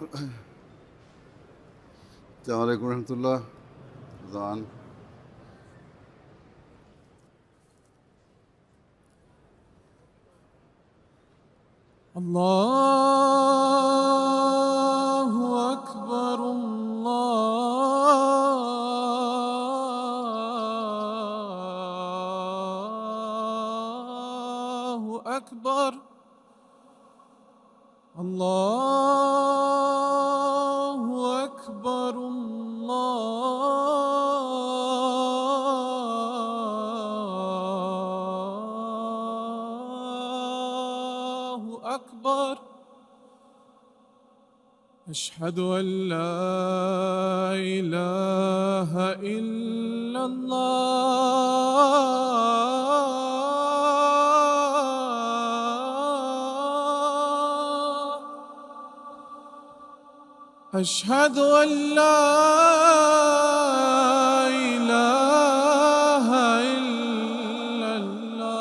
السلام عليكم ورحمة الله. رمضان. الله أكبر الله أكبر الله أكبر الله أكبر. أشهد أن لا إله إلا الله. أشهد أن لا إله إلا الله.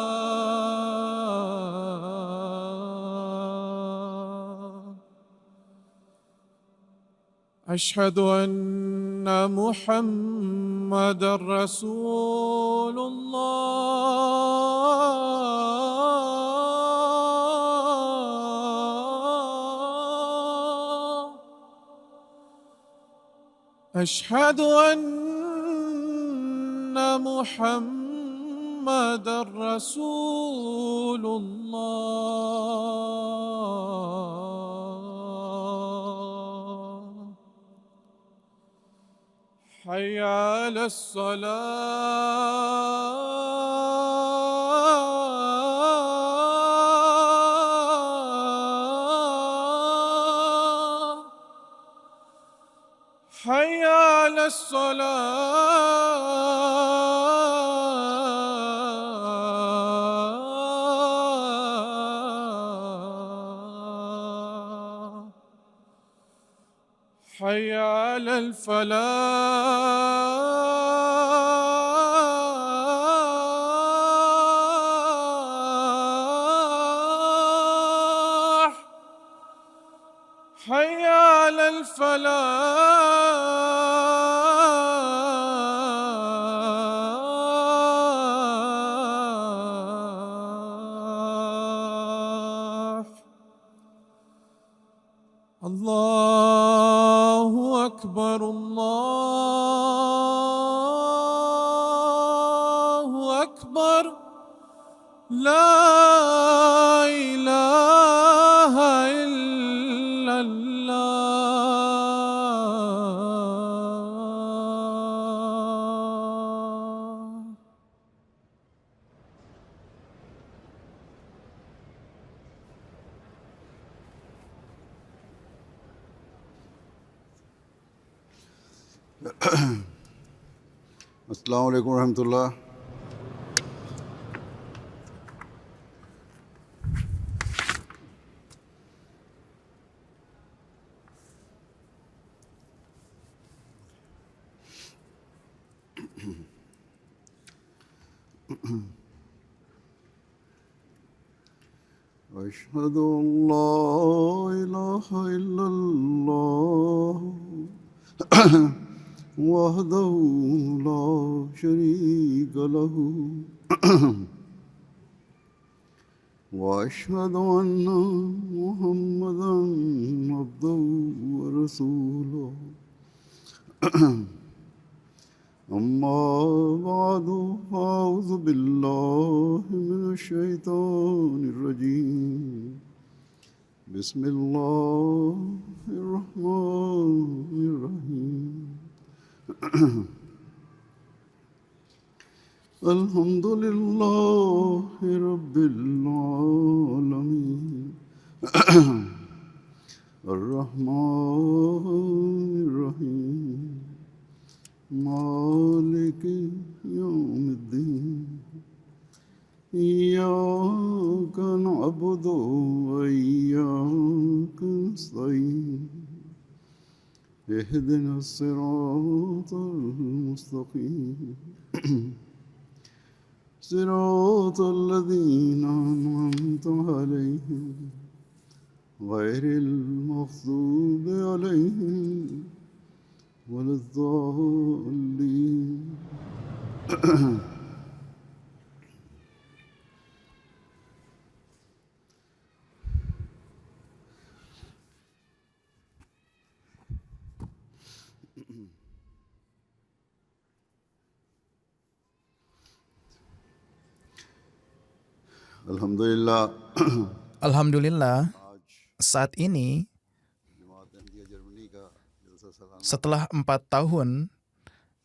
أشهد أن محمدًا رسول الله. أشهد أن محمدًا رسول الله. حي على الصلاة. حي على الصلاة. حي على الفلاح. حي على الفلاح. الله أكبر الله أكبر. لا إله إلا الله. السلام عليكم ورحمة الله. أشهد أن لا إله إلا الله وحده لا شريك له وأشهد أن محمدًا عبده ورسوله. أما بعد فأعوذ بالله من الشيطان الرجيم. بسم الله الرحمن الرحيم. الحمد لله رب العالمين. الرحمن الرحيم. مالك يوم الدين. إياك نعبد وإياك نستعين. اهدنا الصراط المستقيم. صراط الذين أنعمت عليهم غير المغضوب عليهم ولا الضالين. Alhamdulillah. Alhamdulillah, saat ini जमात अहमदिया जर्मनी का जलसा सालाना setelah 4 tahun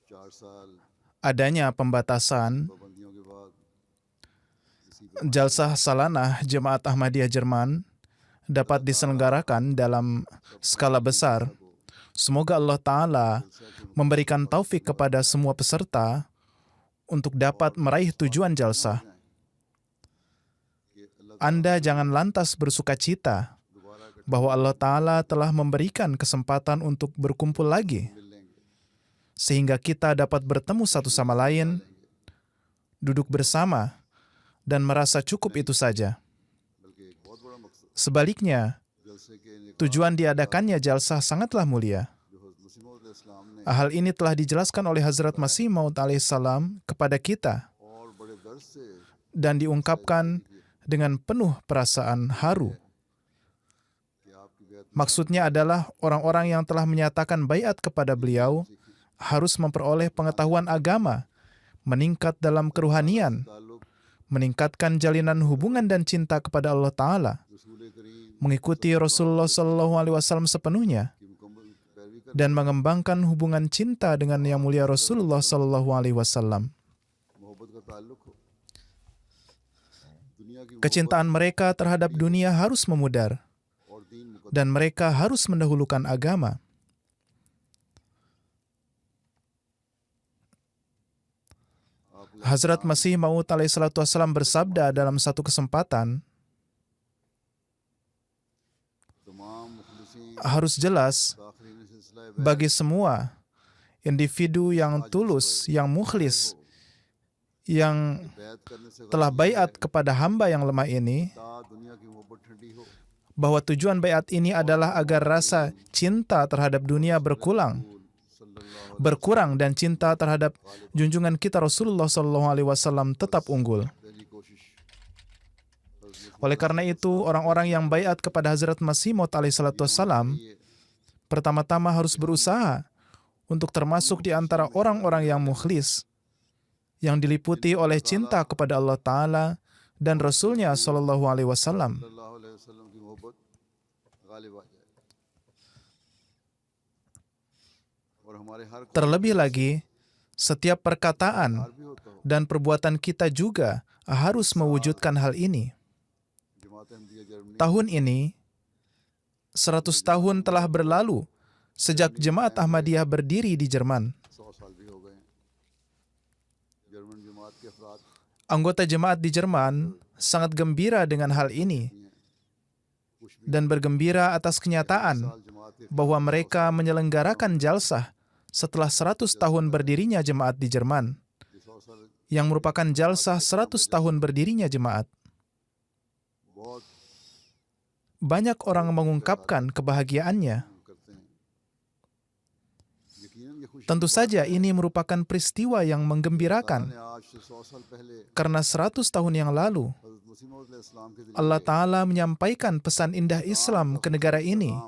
4 साल adanya pembatasan, पाबंदियों के बाद Jalsah Salanah Jemaat Ahmadiyah Jerman dapat diselenggarakan dalam skala besar. Semoga Allah Ta'ala memberikan taufik kepada semua peserta untuk dapat meraih tujuan jalsah. Anda jangan lantas bersuka cita bahwa Allah Ta'ala telah memberikan kesempatan untuk berkumpul lagi, sehingga kita dapat bertemu satu sama lain, duduk bersama, dan merasa cukup itu saja. Sebaliknya, tujuan diadakannya jalsah sangatlah mulia. Hal ini telah dijelaskan oleh Hazrat Masih Maud alaihissalam kepada kita dan diungkapkan dengan penuh perasaan haru. Maksudnya adalah orang-orang yang telah menyatakan baiat kepada beliau harus memperoleh pengetahuan agama, meningkat dalam keruhanian, meningkatkan jalinan hubungan dan cinta kepada Allah Ta'ala, mengikuti Rasulullah SAW sepenuhnya, dan mengembangkan hubungan cinta dengan Yang Mulia Rasulullah SAW. Kecintaan mereka terhadap dunia harus memudar, dan mereka harus mendahulukan agama. Hazrat Masih Maud alaihissalam bersabda dalam satu kesempatan, harus jelas bagi semua individu yang tulus, yang mukhlis, yang telah baiat kepada hamba yang lemah ini, bahwa tujuan baiat ini adalah agar rasa cinta terhadap dunia berkurang dan cinta terhadap junjungan kita Rasulullah SAW tetap unggul. Oleh karena itu, orang-orang yang baiat kepada Hazrat Masih Maud alaihissalam pertama-tama harus berusaha untuk termasuk di antara orang-orang yang mukhlis, yang diliputi oleh cinta kepada Allah Ta'ala dan Rasulnya SAW. Terlebih lagi, setiap perkataan dan perbuatan kita juga harus mewujudkan hal ini. Tahun ini, 100 tahun telah berlalu sejak Jemaat Ahmadiyah berdiri di Jerman. Anggota jemaat di Jerman sangat gembira dengan hal ini dan bergembira atas kenyataan bahwa mereka menyelenggarakan jalsah setelah 100 tahun berdirinya jemaat di Jerman, yang merupakan jalsah 100 tahun berdirinya jemaat. Banyak orang mengungkapkan kebahagiaannya. Tentu saja ini merupakan peristiwa yang menggembirakan, karena 100 tahun yang lalu Allah Ta'ala menyampaikan pesan indah Islam ke negara ini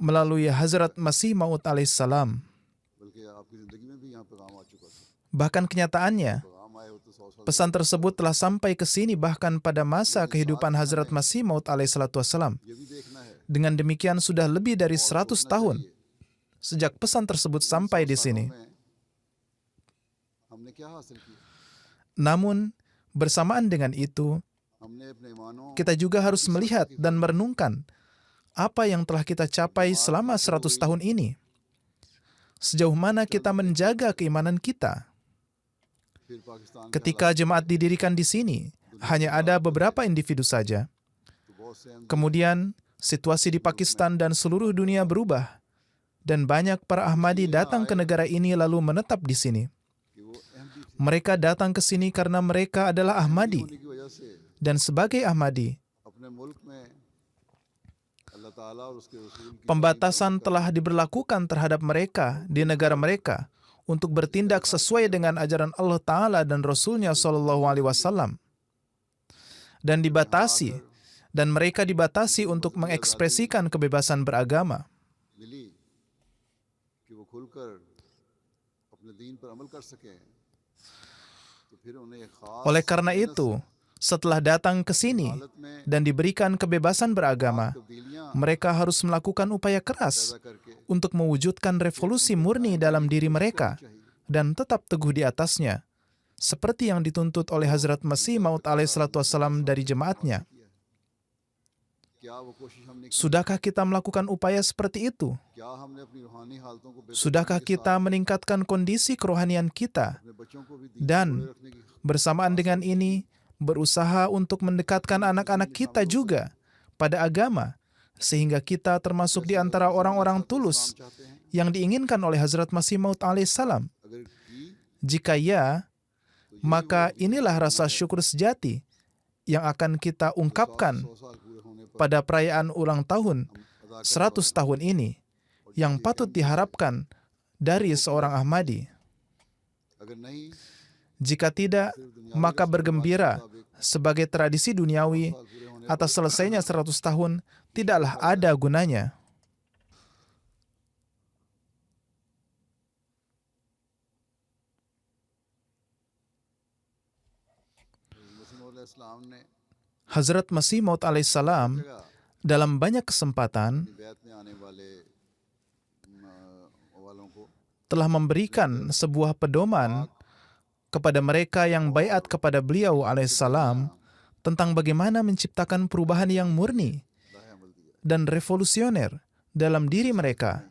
melalui Hazrat Masih Maud alaihissalam. Bahkan kenyataannya, pesan tersebut telah sampai ke sini bahkan pada masa kehidupan Hazrat Masih Maud alaihissalam. Dengan demikian sudah lebih dari 100 tahun sejak pesan tersebut sampai di sini. Namun, bersamaan dengan itu, kita juga harus melihat dan merenungkan apa yang telah kita capai selama 100 tahun ini. Sejauh mana kita menjaga keimanan kita. Ketika jemaat didirikan di sini, hanya ada beberapa individu saja. Kemudian, situasi di Pakistan dan seluruh dunia berubah, dan banyak para Ahmadi datang ke negara ini lalu menetap di sini. Mereka datang ke sini karena mereka adalah Ahmadi, dan sebagai Ahmadi, ताला और उसके रसूल की Pembatasan telah diberlakukan terhadap mereka di negara mereka untuk bertindak sesuai dengan ajaran Allah Ta'ala dan Rasulnya Shallallahu Alaihi Wasallam. Dan mereka dibatasi untuk mengekspresikan kebebasan beragama. मिली कि वो खुलकर अपने दीन पर अमल कर सकें, तो फिर उन्हें एक खास Oleh karena itu, setelah datang ke sini हालत में dan diberikan kebebasan beragama, तब्दीलियां mereka harus melakukan upaya keras पैदा करके untuk mewujudkan revolusi murni dalam diri mereka dan tetap teguh di atasnya, seperti yang dituntut oleh Hazrat Masih Maud alaihissalatu wassalam dari jemaatnya. क्या वो कोशिश हमने की, Sudahkah kita melakukan upaya seperti itu? क्या हमने अपनी रूहानी हालतों को बेहतर Sudahkah करने के kita meningkatkan kondisi kerohanian kita साथ अपने बच्चों को भी दीन dan से जोड़े रखने की bersamaan dengan ini berusaha untuk mendekatkan anak-anak kita juga pada agama, sehingga kita termasuk di antara orang-orang tulus चाहते हैं? yang diinginkan oleh Hazrat Masih Maud alaihissalam? अगर की Jika ya, maka inilah rasa syukur sejati yang akan kita ungkapkan 100 साल पूरे होने पर pada perayaan ulang tahun अदा 100 tahun ini yang patut diharapkan dari seorang Ahmadi. अगर नहीं Jika tidak, maka bergembira sebagai tradisi duniawi साल पूरे होने atas selesainya 100 tahun tidaklah ada gunanya. पर इस्लाम ने Hazrat Masih Maud alaihissalam जगह dalam banyak kesempatan बैत में आने वालों को telah memberikan sebuah pedoman kepada mereka yang baiat kepada beliau alaihissalam tentang bagaimana menciptakan perubahan yang murni राह अमल दिया। dan revolusioner dalam diri mereka.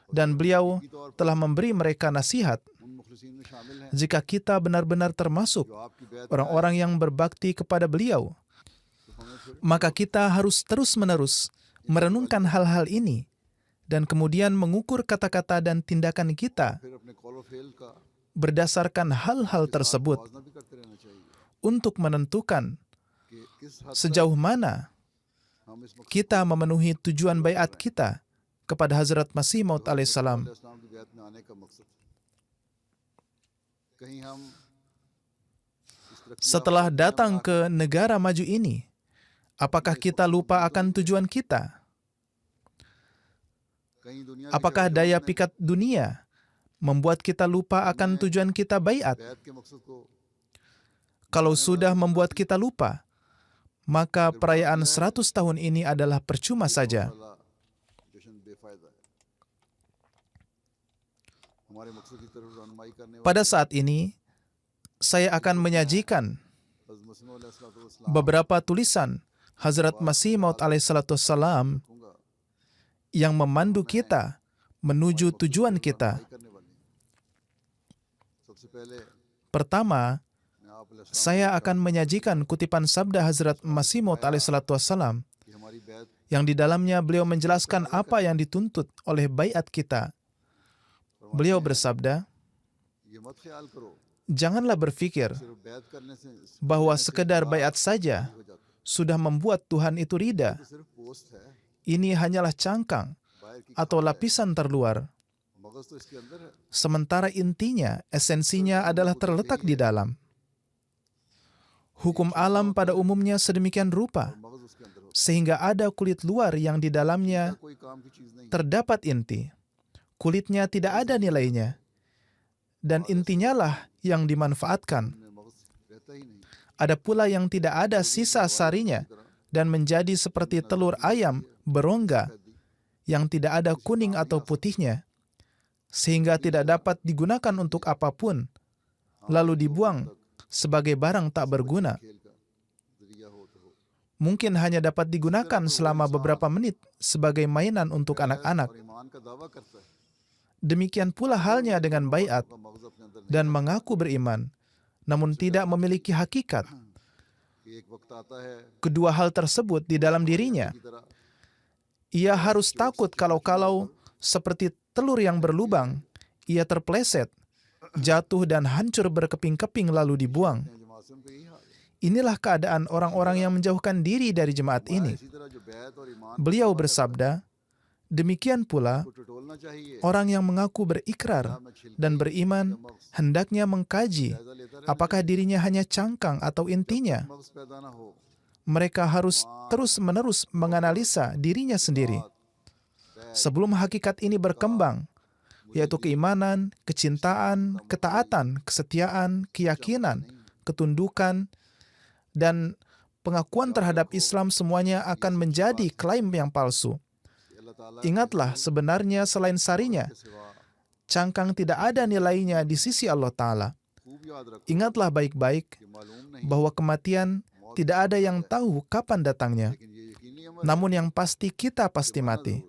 Dan beliau telah memberi mereka nasihat, उन मुखलिसीन में शामिल हैं jika kita benar-benar termasuk जो आपकी बैत orang-orang yang berbakti kepada beliau, तो हमें फिर maka kita harus terus-menerus merenungkan hal-hal ini dan kemudian mengukur kata-kata dan tindakan kita फिर अपने कॉल फेल का berdasarkan hal-hal tersebut मुवाजना भी करते रहना चाहिए untuk menentukan कि किस हद तक sejauh mana हम इस मकसद kita memenuhi tujuan baiat kita kepada Hazrat Masih Maud alaihissalam. इस्लाम की बैत में आने का मकसद कहीं हम इस तरक्की Setelah datang ke negara maju ini, apakah kita lupa akan tujuan kita? कहीं दुनिया Apakah daya pikat dunia membuat kita lupa akan tujuan kita baiat? बैत के मकसद को Kalau sudah membuat kita lupa, maka perayaan 100 tahun ini adalah percuma saja. वाला जश्न बेफायदा है। हमारे मकसद की तरफ रहनुमाई करने Pada saat ini, saya akan menyajikan हज़रत मसीह अलैहिस्सलाम beberapa tulisan Hazrat Masih Maud alaihissalatu wassalam कहूँगा yang memandu kita menuju tujuan kita. रहनुमाई करने वाली हैं। सबसे पहले Pertama, मैं आप अलैहिस्सलाम saya akan menyajikan kutipan sabda Hazrat Masih Maud alaihissalatu wassalam की हमारी बैत yang di dalamnya beliau menjelaskan apa yang dituntut oleh baiat kita. Beliau bersabda, ये मत ख्याल करो janganlah berpikir सिर्फ बैत करने से bahwa sekedar baiat saja हो जाता sudah membuat Tuhan itu ridha. है। सिर्फ पोस्ट है Ini hanyalah cangkang बाहर की atau lapisan terluar. मगज तो इसके अंदर है। Sementara intinya, esensinya adalah terletak di dalam. Hukum alam pada umumnya sedemikian rupa, मगज उसके अंदर होता sehingga ada kulit luar yang di dalamnya है। कोई काम की चीज नहीं terdapat inti. Kulitnya tidak ada nilainya. Dan intinya lah yang dimanfaatkan. में मगज रहता ही नहीं। Ada pula yang tidak ada sisa sarinya dan menjadi seperti telur ayam berongga yang tidak ada kuning atau putihnya, sehingga tidak dapat digunakan untuk apapun, lalu dibuang sebagai barang tak berguna. खेल का जरिया हो तो हो। Mungkin hanya dapat digunakan selama beberapa menit sebagai mainan untuk anak-anak. और ईमान का दावा करता है Demikian pula halnya dengan baiat का मगज अपने अंदर नहीं dan mengaku beriman, namun tidak memiliki hakikat. कि एक वक्त आता है Kedua hal tersebut di dalam dirinya. की तरह Ia harus takut kalau-kalau seperti telur yang berlubang, ia terpleset, jatuh dan hancur berkeping-keping lalu dibuang. जमात से उनका यही हाल है। Inilah keadaan orang-orang yang menjauhkan diri dari jemaat ini. इसी तरह जो बैत और ईमान Beliau bersabda, demikian pula को टटोलना चाहिए orang yang mengaku berikrar dan beriman hendaknya mengkaji जायजा लेता रहना apakah dirinya hanya cangkang atau intinya. मगज पैदा ना हो Mereka harus terus-menerus menganalisa dirinya sendiri. Sebelum hakikat ini berkembang, yaitu keimanan, kecintaan, ketaatan, kesetiaan, keyakinan, ketundukan, dan pengakuan terhadap Islam semuanya akan menjadi klaim yang palsu. अल्लाह ताला Ingatlah, sebenarnya selain sarinya, के सिवा cangkang tidak ada nilainya di sisi Allah Ta'ala. खूब याद रखो Ingatlah baik-baik कि मालूम नहीं bahwa kematian tidak ada yang tahu kapan datangnya. लेकिन ये यकीनी अमर Namun yang pasti kita pasti mati.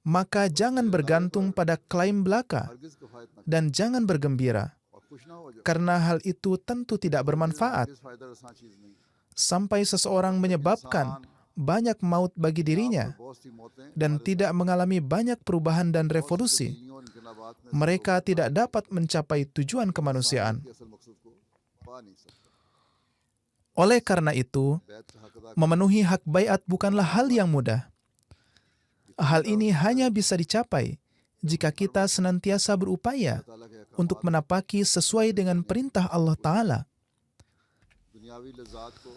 Maka jangan bergantung pada klaim belaka हरगिज किफायत न dan jangan bergembira, और खुश ना हो जाओ karena hal itu tentu tidak bermanfaat हरगिज फायदा रसा चीज नहीं sampai seseorang menyebabkan banyak maut bagi dirinya बहुत सी मौतें dan tidak mengalami banyak perubahan dan revolusi. तब्दीलियों और इनकलाबात में Mereka tidak dapat mencapai tujuan kemanusiaan. के असल मकसद को पा नहीं सकता Oleh karena itu, बैत का हक अदा memenuhi hak baiat bukanlah hal yang mudah. Hal ini hanya bisa dicapai jika kita senantiasa berupaya ताला के अहकाम untuk menapaki sesuai dengan perintah Allah Ta'ala. दुनियावी लज्जात को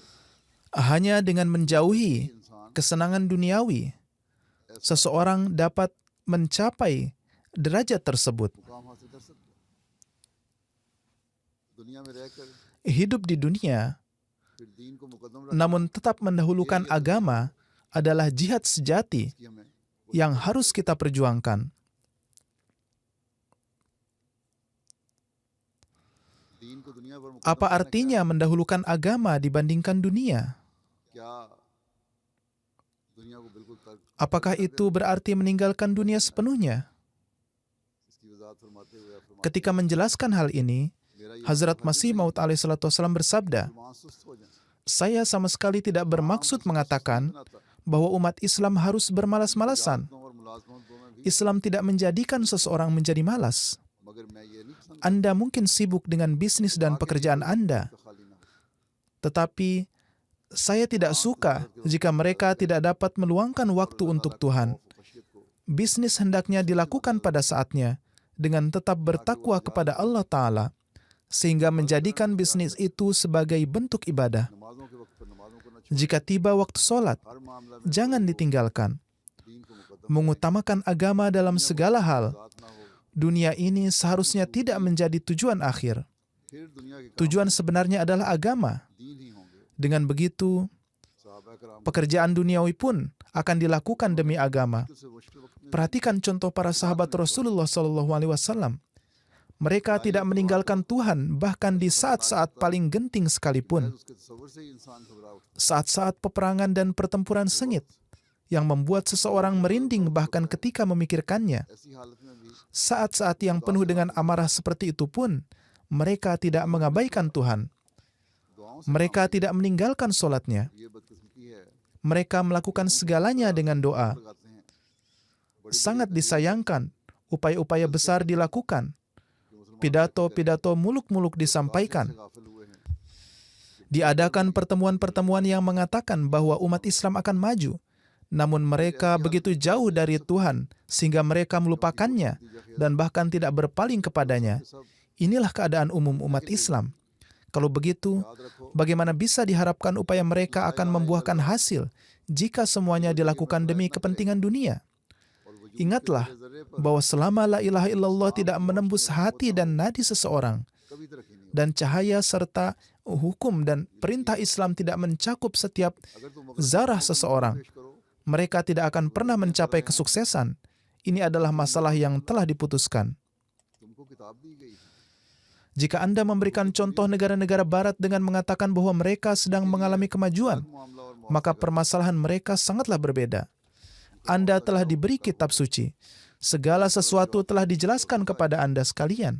Hanya dengan menjauhi इंसान kesenangan duniawi, seseorang dapat mencapai derajat tersebut. मुकाम हासिल कर सकता है दुनिया में रहकर Hidup di dunia, फिर दीन को मुकद्दम रखना namun tetap mendahulukan agama, adalah jihad sejati की हमें yang harus kita perjuangkan. दीन को दुनिया पर मुकद्दम Apa करना artinya mendahulukan agama dibandingkan dunia? क्या दुनिया को बिल्कुल तर्क Apakah itu berarti meninggalkan dunia sepenuhnya? इसकी वजाहत फरमाते हुए आप फरमाते Ketika menjelaskan hal ini, मेरा ये Hazrat Masih Maud alaihissalam bersabda, मुसलमान सुस्त हो जाए saya sama sekali tidak bermaksud mengatakan bahwa umat Islam harus bermalas-malasan. और मुलाजमतों में भी Islam tidak menjadikan seseorang menjadi malas. मगर मैं ये नहीं पसंद Anda mungkin sibuk dengan bisnis dan pekerjaan Anda, करता खाली ना हो tetapi saya tidak suka jika mereka tidak dapat meluangkan waktu untuk Tuhan. खशियत को Bisnis hendaknya dilakukan pada saatnya dengan tetap bertakwa kepada Allah Ta'ala, sehingga menjadikan bisnis itu sebagai bentuk ibadah. नमाजों के वक्त पर नमाजों को न छोड़ Jika tiba waktu sholat, हर मामला में jangan ditinggalkan. दीन को Muqaddam Mengutamakan agama dalam segala hal. जात ना हो Dunia ini seharusnya tidak menjadi tujuan akhir. फिर दुनिया के काम Tujuan sebenarnya adalah agama. दीन ही होंगे Dengan begitu, सहाबा कराम pekerjaan duniawi pun akan dilakukan demi agama. मुश्किल से मुश्किल वक्त में Perhatikan contoh para sahabat Rasulullah SAW. Mereka tidak meninggalkan Tuhan bahkan di saat-saat paling genting sekalipun. उसके तस्वर से ही इंसान घबरा उठता Saat-saat peperangan dan pertempuran sengit yang membuat seseorang merinding bahkan ketika memikirkannya. है ऐसी हालत में भी Saat-saat yang penuh dengan amarah seperti itu pun, mereka tidak mengabaikan Tuhan. दुआओं से Mereka tidak meninggalkan sholatnya. ये बदकिस्मती है Mereka melakukan segalanya dengan doa. लगाते हैं Sangat disayangkan, upaya-upaya besar dilakukan. कि मुसलमान Pidato-pidato muluk-muluk disampaikan. से गाफिल हुए हैं Diadakan pertemuan-pertemuan yang mengatakan bahwa umat Islam akan maju. Namun mereka begitu jauh dari Tuhan sehingga mereka melupakannya dan bahkan tidak berpaling kepadanya. Inilah keadaan umum umat Islam. Kalau begitu, याद रखो bagaimana bisa diharapkan upaya mereka akan membuahkan hasil jika semuanya dilakukan demi kepentingan dunia? और वजूद Ingatlah के जर्रे पर bahwa selama la ilaha illallah tidak menembus hati dan nadi seseorang, कभी तरक्की नहीं dan cahaya serta hukum dan perintah Islam tidak mencakup setiap अगर तुम zarah seseorang, पेश करो mereka tidak akan pernah mencapai kesuksesan. Ini adalah masalah yang telah diputuskan. तुमको किताब दी गई है Jika Anda memberikan contoh negara-negara barat dengan mengatakan bahwa mereka sedang mengalami kemajuan, मामला और maka permasalahan mereka sangatlah berbeda. Anda telah diberi kitab suci. Segala sesuatu telah dijelaskan kepada Anda sekalian.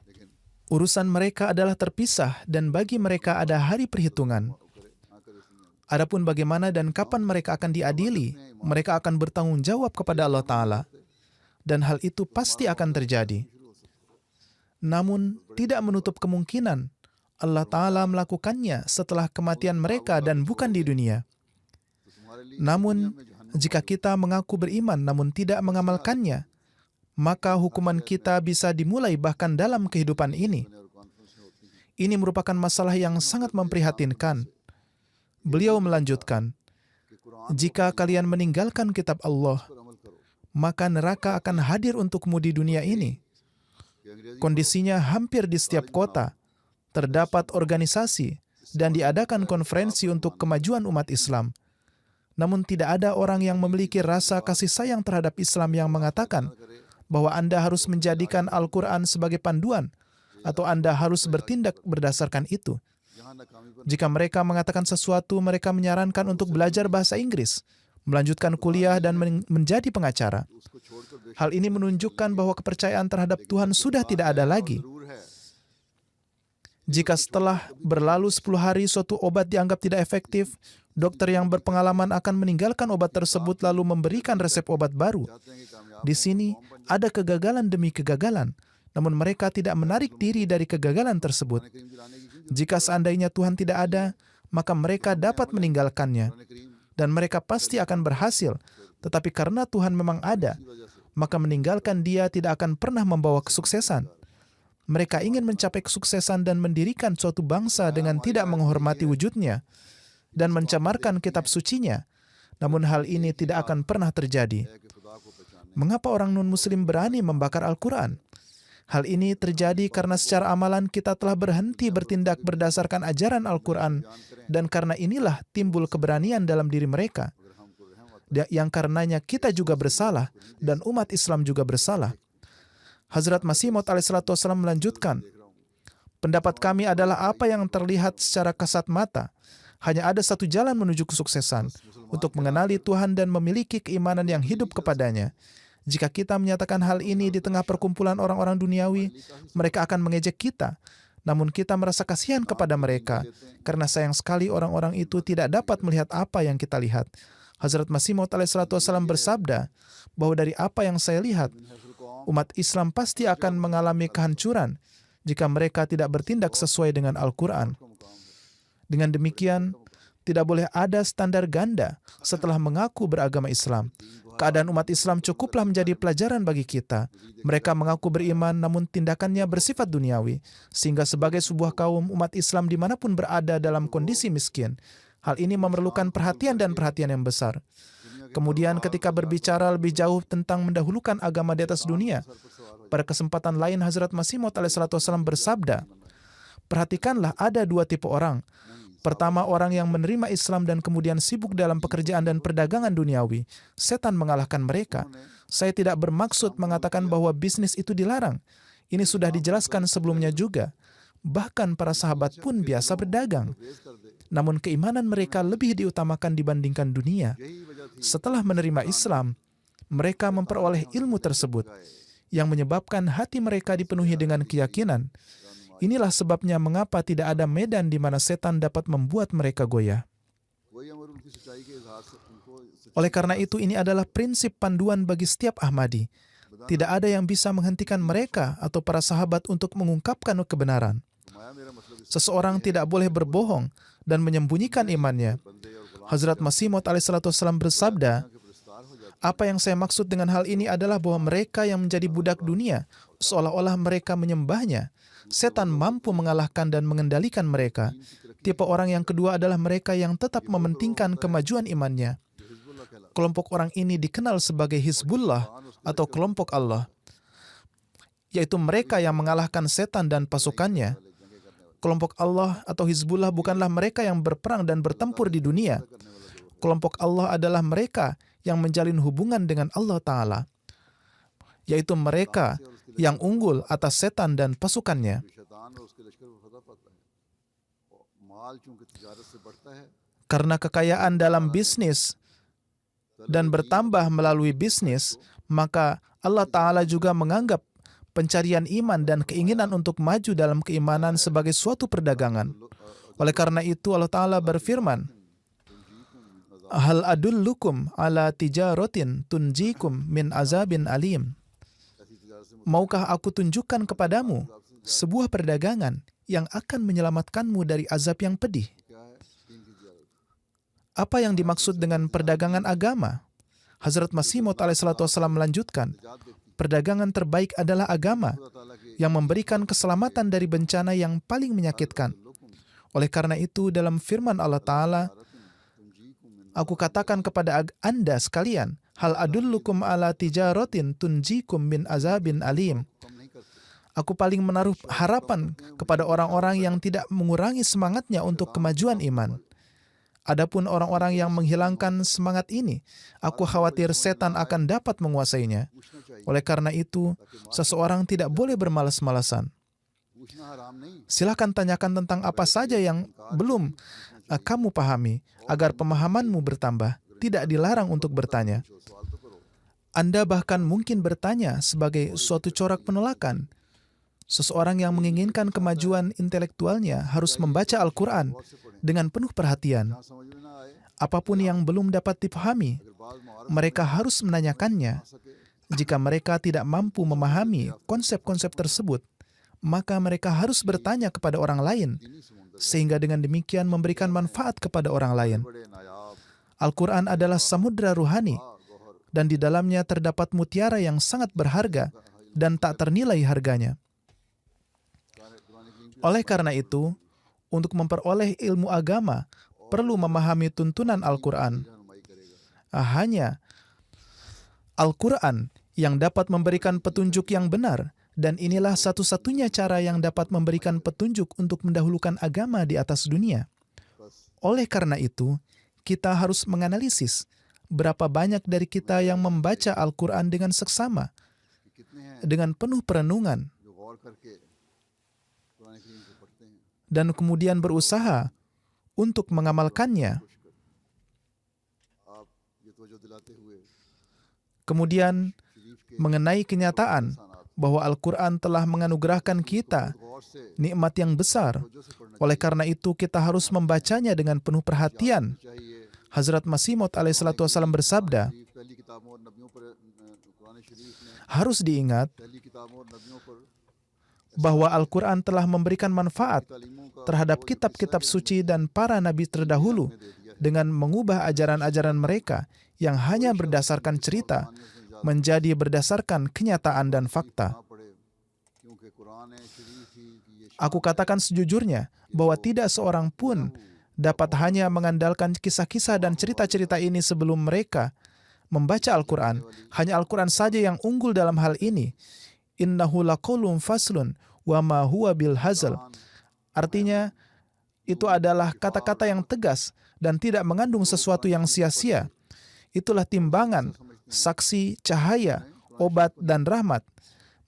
लेकिन Urusan mereka adalah terpisah dan bagi mereka ada hari perhitungan. करे ना करे इसमें Adapun bagaimana dan kapan mereka akan diadili, mereka akan bertanggung jawab kepada Allah Ta'ala. Dan hal itu pasti akan terjadi. Namun, tidak menutup kemungkinan Allah Ta'ala melakukannya setelah kematian mereka dan bukan di dunia. तो तुम्हारे लिए Namun, jika kita mengaku beriman namun tidak mengamalkannya, maka hukuman kita bisa dimulai bahkan dalam kehidupan ini. और कॉन्फ्रेंस में होती हैं Ini merupakan masalah yang sangat memprihatinkan. Beliau melanjutkan, कि Quran jika kalian meninggalkan kitab Allah, पर अमल करो maka neraka akan hadir untukmu di dunia ini. कि अंग्रेजी Kondisinya hampir di setiap kota, terdapat organisasi, dan diadakan konferensi untuk kemajuan umat Islam. Namun tidak ada orang yang memiliki rasa kasih sayang terhadap Islam yang mengatakan bahwa Anda harus menjadikan Al-Quran sebagai panduan, atau Anda harus bertindak berdasarkan itu. यहाँ नाकामी पर Jika mereka mengatakan sesuatu, mereka menyarankan untuk belajar bahasa Inggris, melanjutkan kuliah, dan menjadi pengacara. उसको छोड़कर बेशक Hal ini menunjukkan bahwa kepercayaan terhadap Tuhan sudah tidak ada lagi. जरूर है Jika setelah berlalu 10 hari suatu obat dianggap tidak efektif, dokter yang berpengalaman akan meninggalkan obat tersebut lalu memberikan resep obat baru. चाहते हैं कि कामयाब Di sini ada kegagalan demi kegagalan, namun mereka tidak menarik diri dari kegagalan tersebut. करीम दिलाने की क्यों Jika seandainya Tuhan tidak ada, maka mereka dapat meninggalkannya, Quran करीम dan mereka pasti akan berhasil. Tetapi karena Tuhan memang ada, की वजह से maka meninggalkan Dia tidak akan pernah membawa kesuksesan. Mereka ingin mencapai kesuksesan dan mendirikan suatu bangsa dengan tidak menghormati wujudnya dan mencemarkan kitab sucinya. Namun hal ini tidak akan pernah terjadi. है कि खुदा को पहचानने Mengapa orang non-muslim berani membakar Al-Quran? Hal ini terjadi karena secara amalan kita telah berhenti bertindak berdasarkan ajaran Al-Quran, dan karena inilah timbul keberanian dalam diri mereka, अगर हमको रहम आता yang karenanya kita juga bersalah dan umat Islam juga bersalah. Hazrat Masih Maud alaihissalam melanjutkan, pendapat kami adalah apa yang terlihat secara kasat mata. Hanya ada satu jalan menuju kesuksesan, untuk mengenali Tuhan dan memiliki keimanan yang hidup kepadanya. Jika kita menyatakan hal ini di tengah perkumpulan orang-orang duniawi, mereka akan mengejek kita. Namun kita merasa kasihan kepada mereka, karena sayang sekali orang-orang itu tidak dapat melihat apa yang kita lihat. Hazrat Masih Maud alaihissalam bersabda bahwa dari apa yang saya lihat, umat Islam pasti akan mengalami kehancuran jika mereka tidak bertindak sesuai dengan Al-Quran. Dengan demikian, tidak boleh ada standar ganda setelah mengaku beragama Islam. Keadaan umat Islam cukuplah menjadi pelajaran bagi kita. Mereka mengaku beriman namun tindakannya bersifat duniawi, sehingga sebagai sebuah kaum umat Islam dimanapun berada dalam kondisi miskin, hal ini memerlukan perhatian dan perhatian yang besar. Kemudian ketika berbicara lebih jauh tentang mendahulukan agama di atas dunia, pada kesempatan lain Hazrat Masih Maud alaihissalam bersabda, perhatikanlah ada dua tipe orang. Pertama, orang yang menerima Islam dan kemudian sibuk dalam pekerjaan dan perdagangan duniawi. Setan mengalahkan mereka. Saya tidak bermaksud mengatakan bahwa bisnis itu dilarang. Ini sudah dijelaskan sebelumnya juga. Bahkan para sahabat pun biasa berdagang. Namun keimanan mereka lebih diutamakan dibandingkan dunia. Setelah menerima Islam, mereka memperoleh ilmu tersebut yang menyebabkan hati mereka dipenuhi dengan keyakinan. Inilah sebabnya mengapa tidak ada medan di mana setan dapat membuat mereka goyah. वही अमर उनकी सच्चाई के इजहार से उनको Oleh karena itu, ini adalah prinsip panduan bagi setiap Ahmadi. Tidak ada yang bisa menghentikan mereka atau para sahabat untuk mengungkapkan kebenaran. माया मेरा मतलब इस Seseorang tidak boleh berbohong dan menyembunyikan imannya. बंदे और गुलाम Hazrat Masih Maud alaihissalam bersabda, के पुरस्कार हो जाते apa yang saya maksud dengan hal ini adalah bahwa mereka yang menjadi budak dunia, seolah-olah mereka menyembahnya. Setan mampu mengalahkan dan mengendalikan mereka. Tipe orang yang kedua adalah mereka yang tetap mementingkan kemajuan imannya. Hezbollah कहलाते Kelompok orang ini dikenal sebagai Hizbullah atau kelompok Allah, yaitu mereka yang mengalahkan setan dan pasukannya. Kelompok Allah atau Hizbullah bukanlah mereka yang berperang dan bertempur di dunia. Kelompok Allah adalah mereka yang menjalin hubungan dengan Allah Ta'ala, yaitu mereka yang unggul atas setan dan pasukannya. शैतान और उसके लश्कर को फतह पाता है और माल चूंकि तिजारत से बढ़ता है Karena kekayaan dalam bisnis dan bertambah melalui bisnis, maka Allah Ta'ala juga menganggap pencarian iman dan keinginan untuk maju dalam keimanan sebagai suatu perdagangan. Oleh karena itu Allah Ta'ala berfirman, Hal adullukum ala tijaratin tunjikum min azabin alim. Maukah aku tunjukkan kepadamu sebuah perdagangan yang akan menyelamatkanmu dari azab yang pedih. क्या है दीन की जियारत। Apa yang dimaksud dengan perdagangan agama? Hazrat Masih Maud alaihissalam melanjutkan, निजात देती perdagangan terbaik adalah agama खुदा ताला के yang memberikan keselamatan dari bencana yang paling menyakitkan. लुकुम Oleh karena itu, dalam firman Allah Ta'ala, तुमजीकुम मिन aku katakan kepada Anda sekalian, hal adullukum ala tijaratin tunjikum min azabin alim. कम नहीं करते। Aku paling menaruh harapan kepada orang-orang yang tidak mengurangi semangatnya untuk kemajuan iman. Adapun orang-orang yang menghilangkan semangat ini, aku khawatir setan akan dapat menguasainya. पूछना चाहिए, Oleh karena itu, seseorang tidak boleh bermalas-malasan. पूछना हराम नहीं, Silakan tanyakan tentang apa saja yang belum kamu pahami, agar pemahamanmu bertambah. Tidak dilarang untuk bertanya. जो सवाल तो करो। Anda bahkan mungkin bertanya sebagai suatu corak penolakan. Seseorang yang menginginkan kemajuan intelektualnya harus membaca Al-Quran गौर से पढ़ें, dengan penuh perhatian. जहाँ समझ में ना आए, Apapun yang belum dapat dipahami, अगर बाज मुहारत mereka harus menanyakannya. आ सके, Jika mereka tidak mampu memahami konsep-konsep tersebut, maka mereka harus bertanya kepada orang lain, दीनी समुंदर sehingga dengan demikian memberikan manfaat kepada orang lain. बड़े नायाब Al-Quran adalah samudra ruhani, Gauhar dan di dalamnya terdapat mutiara yang sangat berharga dan tak ternilai harganya. Quran करीम की Oleh karena itu, untuk memperoleh ilmu agama, perlu memahami tuntunan Al-Quran. रहनुमाई करेगा। Hanya Al-Quran yang dapat memberikan petunjuk yang benar, dan inilah satu-satunya cara yang dapat memberikan petunjuk untuk mendahulukan agama di atas dunia. बस Oleh karena itu, kita harus menganalisis berapa banyak dari kita yang membaca Al-Quran dengan seksama, कि कितने हैं dengan penuh perenungan, जो गौर करके कुरान करीम को पढ़ते हैं, dan kemudian berusaha untuk mengamalkannya. कोशिश करते हैं। आप ये तवज्जो दिलाते हुए Kemudian शरीफ के mengenai kenyataan इंसानात bahwa Al-Quran telah menganugerahkan kita गौर से nikmat yang besar. तवज्जो से पढ़ना Oleh karena itu, kita harus membacanya dengan penuh perhatian. चाहिए। Hazrat Masih Maud alaihissalam bersabda, शरीफ पहली किताबों और नबियों पर कुरान शरीफ ने harus diingat पहली किताबों और नबियों पर bahwa Al-Quran telah memberikan manfaat तालीमों का terhadap kitab-kitab suci dan para nabi terdahulu dengan mengubah ajaran-ajaran mereka yang hanya berdasarkan cerita menjadi berdasarkan kenyataan dan fakta. ना पढ़े, क्योंकि कुरान शरीफ ही की ये Aku katakan sejujurnya bahwa tidak seorang pun dapat hanya mengandalkan kisah-kisah dan cerita-cerita ini sebelum mereka membaca Al-Quran. Hanya Al-Quran saja yang unggul dalam hal ini. Innahu laqaulun faslun wa ma huwa bil hazl. Artinya, itu adalah kata-kata yang tegas dan tidak mengandung sesuatu yang sia-sia. Itulah timbangan, saksi, cahaya, obat, dan rahmat.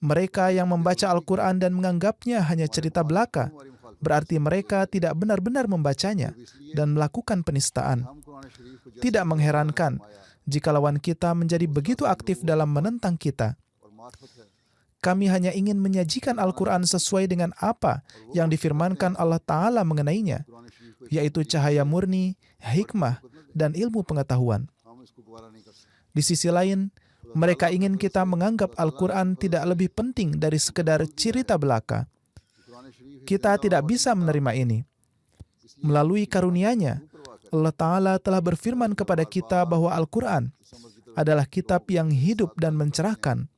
Mereka yang membaca Al-Quran dan menganggapnya hanya cerita belaka, berarti mereka tidak benar-benar membacanya dan melakukan penistaan. हम कुरान शरीफ को जैसे Tidak mengherankan jika lawan kita menjadi begitu aktif dalam menentang kita. और मार्फत है, Kami hanya ingin menyajikan Al-Quran sesuai dengan apa yang difirmankan Allah Ta'ala mengenainya, Quran शरीफ को yaitu cahaya murni, hikmah, dan ilmu pengetahuan. हम इसको गवारा नहीं कर सकते। Di sisi lain, mereka ingin kita menganggap Al-Quran tidak lebih penting dari sekedar cerita belaka. Quran शरीफ Kita tidak bisa menerima ini. Melalui karunia-Nya, Allah Ta'ala telah berfirman kepada kita bahwa Al-Quran adalah kitab yang hidup dan mencerahkan.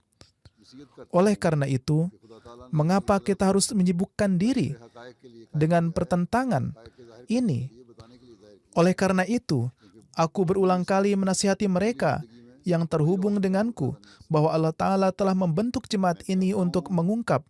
नसीहत करते Oleh karena itu, हैं, खुदा ताला ने mengapa kita harus menyibukkan diri हकायक के लिए dengan pertentangan हकायक के ज़ाहिर ini? ये बताने के लिए ज़ाहिर किया। Oleh karena itu, aku berulang kali menasihati mereka yang terhubung denganku bahwa Allah Ta'ala telah membentuk jemaat ini untuk mengungkap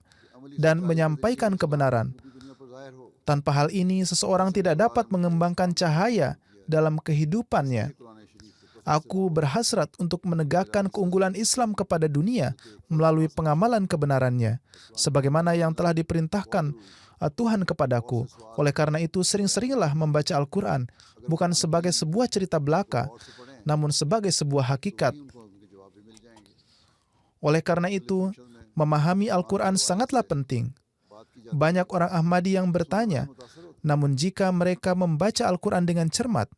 dan menyampaikan kebenaran. पूरी दुनिया पर ज़ाहिर हो Tanpa hal ini, seseorang tidak dapat mengembangkan cahaya dalam kehidupannya. Quran शरीफ को। Aku berhasrat untuk menegakkan keunggulan Islam kepada dunia melalui pengamalan kebenarannya, sebagaimana yang telah diperintahkan Tuhan kepadaku. Oleh karena itu, sering-seringlah membaca Al-Quran, bukan sebagai sebuah cerita belaka, और से पढ़ें, namun sebagai sebuah hakikat. उनको उनके जवाब भी मिल जाएंगे। Oleh karena itu, memahami Al-Quran sangatlah penting. बात की जाती Banyak orang Ahmadi yang bertanya, मुतासर होते namun jika mereka membaca Al-Quran dengan cermat,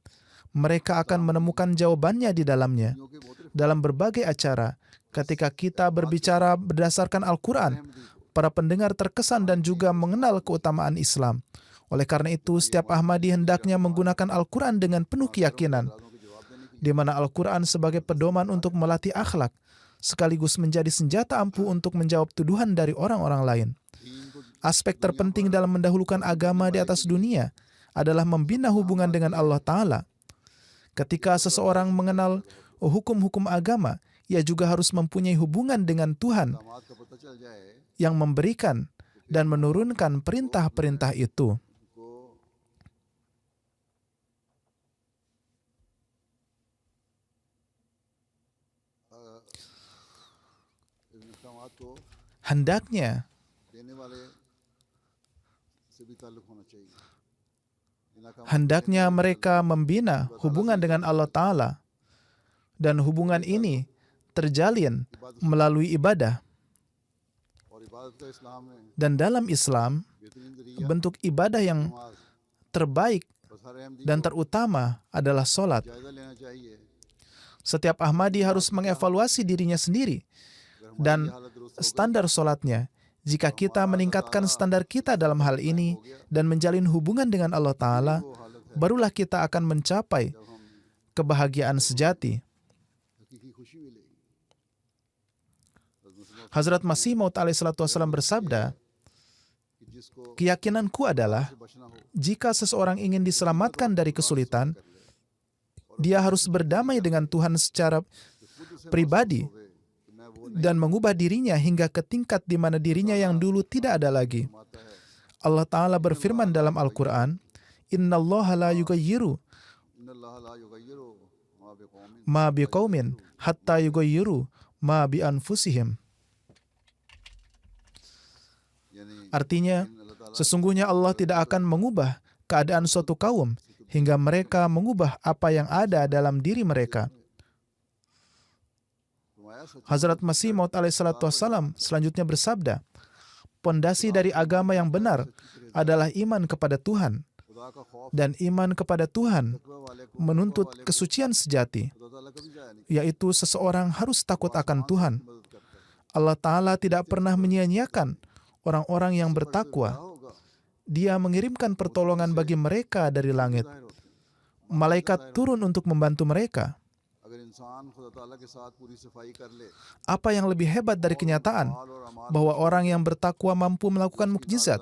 mereka akan menemukan jawabannya di dalamnya. के मोहतरफ Dalam berbagai acara, ketika kita berbicara berdasarkan Al-Quran, para pendengar terkesan dan juga mengenal keutamaan Islam. Oleh karena itu, setiap Ahmadi hendaknya menggunakan Al-Quran dengan penuh keyakinan, di mana Al-Quran sebagai pedoman untuk melatih akhlak, sekaligus menjadi senjata ampuh untuk menjawab tuduhan dari orang-orang lain. Aspek terpenting dalam mendahulukan agama di atas dunia adalah membina hubungan dengan Allah Ta'ala. Ketika seseorang mengenal hukum-hukum agama, ia juga harus mempunyai hubungan dengan Tuhan yang memberikan dan menurunkan perintah-perintah itu. Hendaknya mereka membina hubungan dengan Allah Ta'ala, dan hubungan ini terjalin melalui ibadah. Dan dalam Islam, bentuk ibadah yang terbaik dan terutama adalah sholat. Setiap Ahmadi harus mengevaluasi dirinya sendiri dan standar sholatnya. Jika kita meningkatkan standar kita dalam hal ini dan menjalin hubungan dengan Allah Ta'ala, barulah kita akan mencapai kebahagiaan sejati. Hazrat Masih Maud alaihissalam bersabda, keyakinanku adalah jika seseorang ingin diselamatkan dari kesulitan, dia harus berdamai dengan Tuhan secara pribadi dan mengubah dirinya hingga ke tingkat di mana dirinya yang dulu tidak ada lagi. Allah Ta'ala berfirman dalam Al-Quran, Innallaha la yughayyiru ma biqaumin hatta yughayyiru ma bi anfusihim. Artinya, sesungguhnya Allah tidak akan mengubah keadaan suatu kaum hingga mereka mengubah apa yang ada dalam diri mereka. Hazrat Masih Maud alaihissalam selanjutnya bersabda, pondasi dari agama yang benar adalah iman kepada Tuhan, dan iman kepada Tuhan menuntut kesucian sejati, yaitu seseorang harus takut akan Tuhan. Allah Ta'ala tidak pernah menyia-nyiakan orang-orang yang bertakwa. Dia mengirimkan pertolongan bagi mereka dari langit. Malaikat turun untuk membantu mereka. Apa yang lebih hebat dari kenyataan bahwa orang yang bertakwa mampu melakukan mukjizat?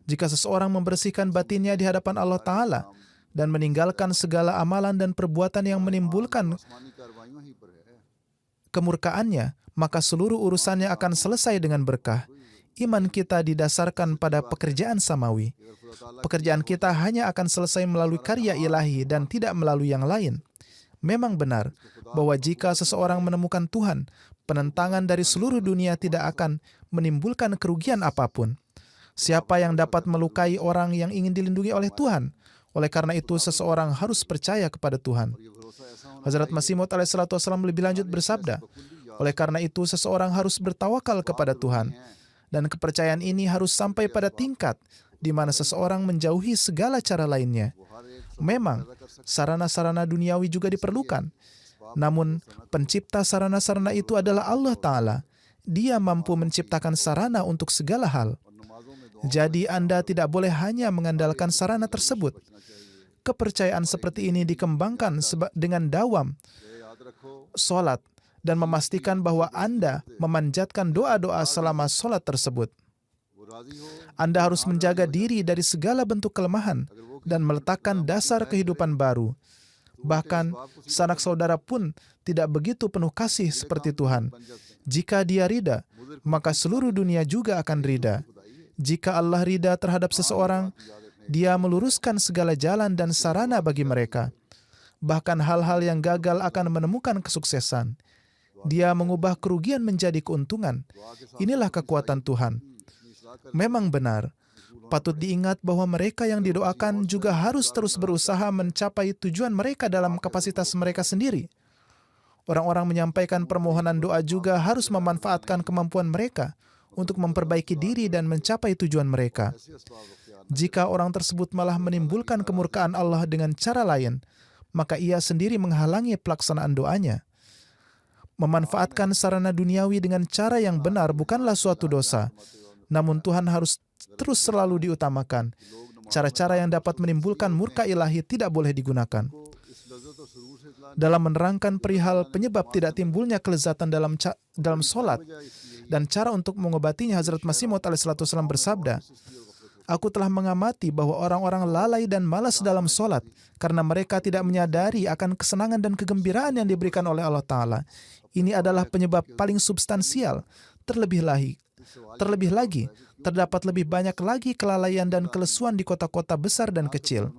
Jika seseorang membersihkan batinnya di hadapan Allah Ta'ala dan meninggalkan segala amalan dan perbuatan yang menimbulkan kemurkaannya, maka seluruh urusannya akan selesai dengan berkah. Iman kita didasarkan pada pekerjaan samawi. Pekerjaan kita hanya akan selesai melalui karya ilahi dan tidak melalui yang lain. Memang benar bahwa jika seseorang menemukan Tuhan, penentangan dari seluruh dunia tidak akan menimbulkan kerugian apapun. Siapa yang dapat melukai orang yang ingin dilindungi oleh Tuhan? Oleh karena itu, seseorang harus percaya kepada Tuhan. Hazrat Masih Maud alaihissalam lebih lanjut bersabda, oleh karena itu, seseorang harus bertawakal kepada Tuhan. Dan kepercayaan ini harus sampai pada tingkat di mana seseorang menjauhi segala cara lainnya. Memang, sarana-sarana duniawi juga diperlukan. Namun, pencipta sarana-sarana itu adalah Allah Ta'ala. Dia mampu menciptakan sarana untuk segala hal. Jadi, Anda tidak boleh hanya mengandalkan sarana tersebut. Kepercayaan seperti ini dikembangkan dengan dawam, sholat, dan memastikan bahwa Anda memanjatkan doa-doa selama sholat tersebut. Anda harus menjaga diri dari segala bentuk kelemahan dan meletakkan dasar kehidupan baru. Bahkan, sanak saudara pun tidak begitu penuh kasih seperti Tuhan. Jika Dia rida, maka seluruh dunia juga akan rida. Jika Allah rida terhadap seseorang, Dia meluruskan segala jalan dan sarana bagi mereka. Bahkan hal-hal yang gagal akan menemukan kesuksesan. Dia mengubah kerugian menjadi keuntungan. Inilah kekuatan Tuhan. Memang benar, patut diingat bahwa mereka yang didoakan juga harus terus berusaha mencapai tujuan mereka dalam kapasitas mereka sendiri. Orang-orang menyampaikan permohonan doa juga harus memanfaatkan kemampuan mereka untuk memperbaiki diri dan mencapai tujuan mereka. Jika orang tersebut malah menimbulkan kemurkaan Allah dengan cara lain, maka ia sendiri menghalangi pelaksanaan doanya. Memanfaatkan sarana duniawi dengan cara yang benar bukanlah suatu dosa. Namun Tuhan harus terus selalu diutamakan. Cara-cara yang dapat menimbulkan murka ilahi tidak boleh digunakan. Dalam menerangkan perihal penyebab tidak timbulnya kelezatan dalam solat dan cara untuk mengobatinya, Hazrat Masih Maud alaihissalam bersabda, "Aku telah mengamati bahwa orang-orang lalai dan malas dalam solat karena mereka tidak menyadari akan kesenangan dan kegembiraan yang diberikan oleh Allah Ta'ala. Ini adalah penyebab paling substansial. Terlebih lagi, terdapat lebih banyak lagi kelalaian dan kelesuan di kota-kota besar dan kecil.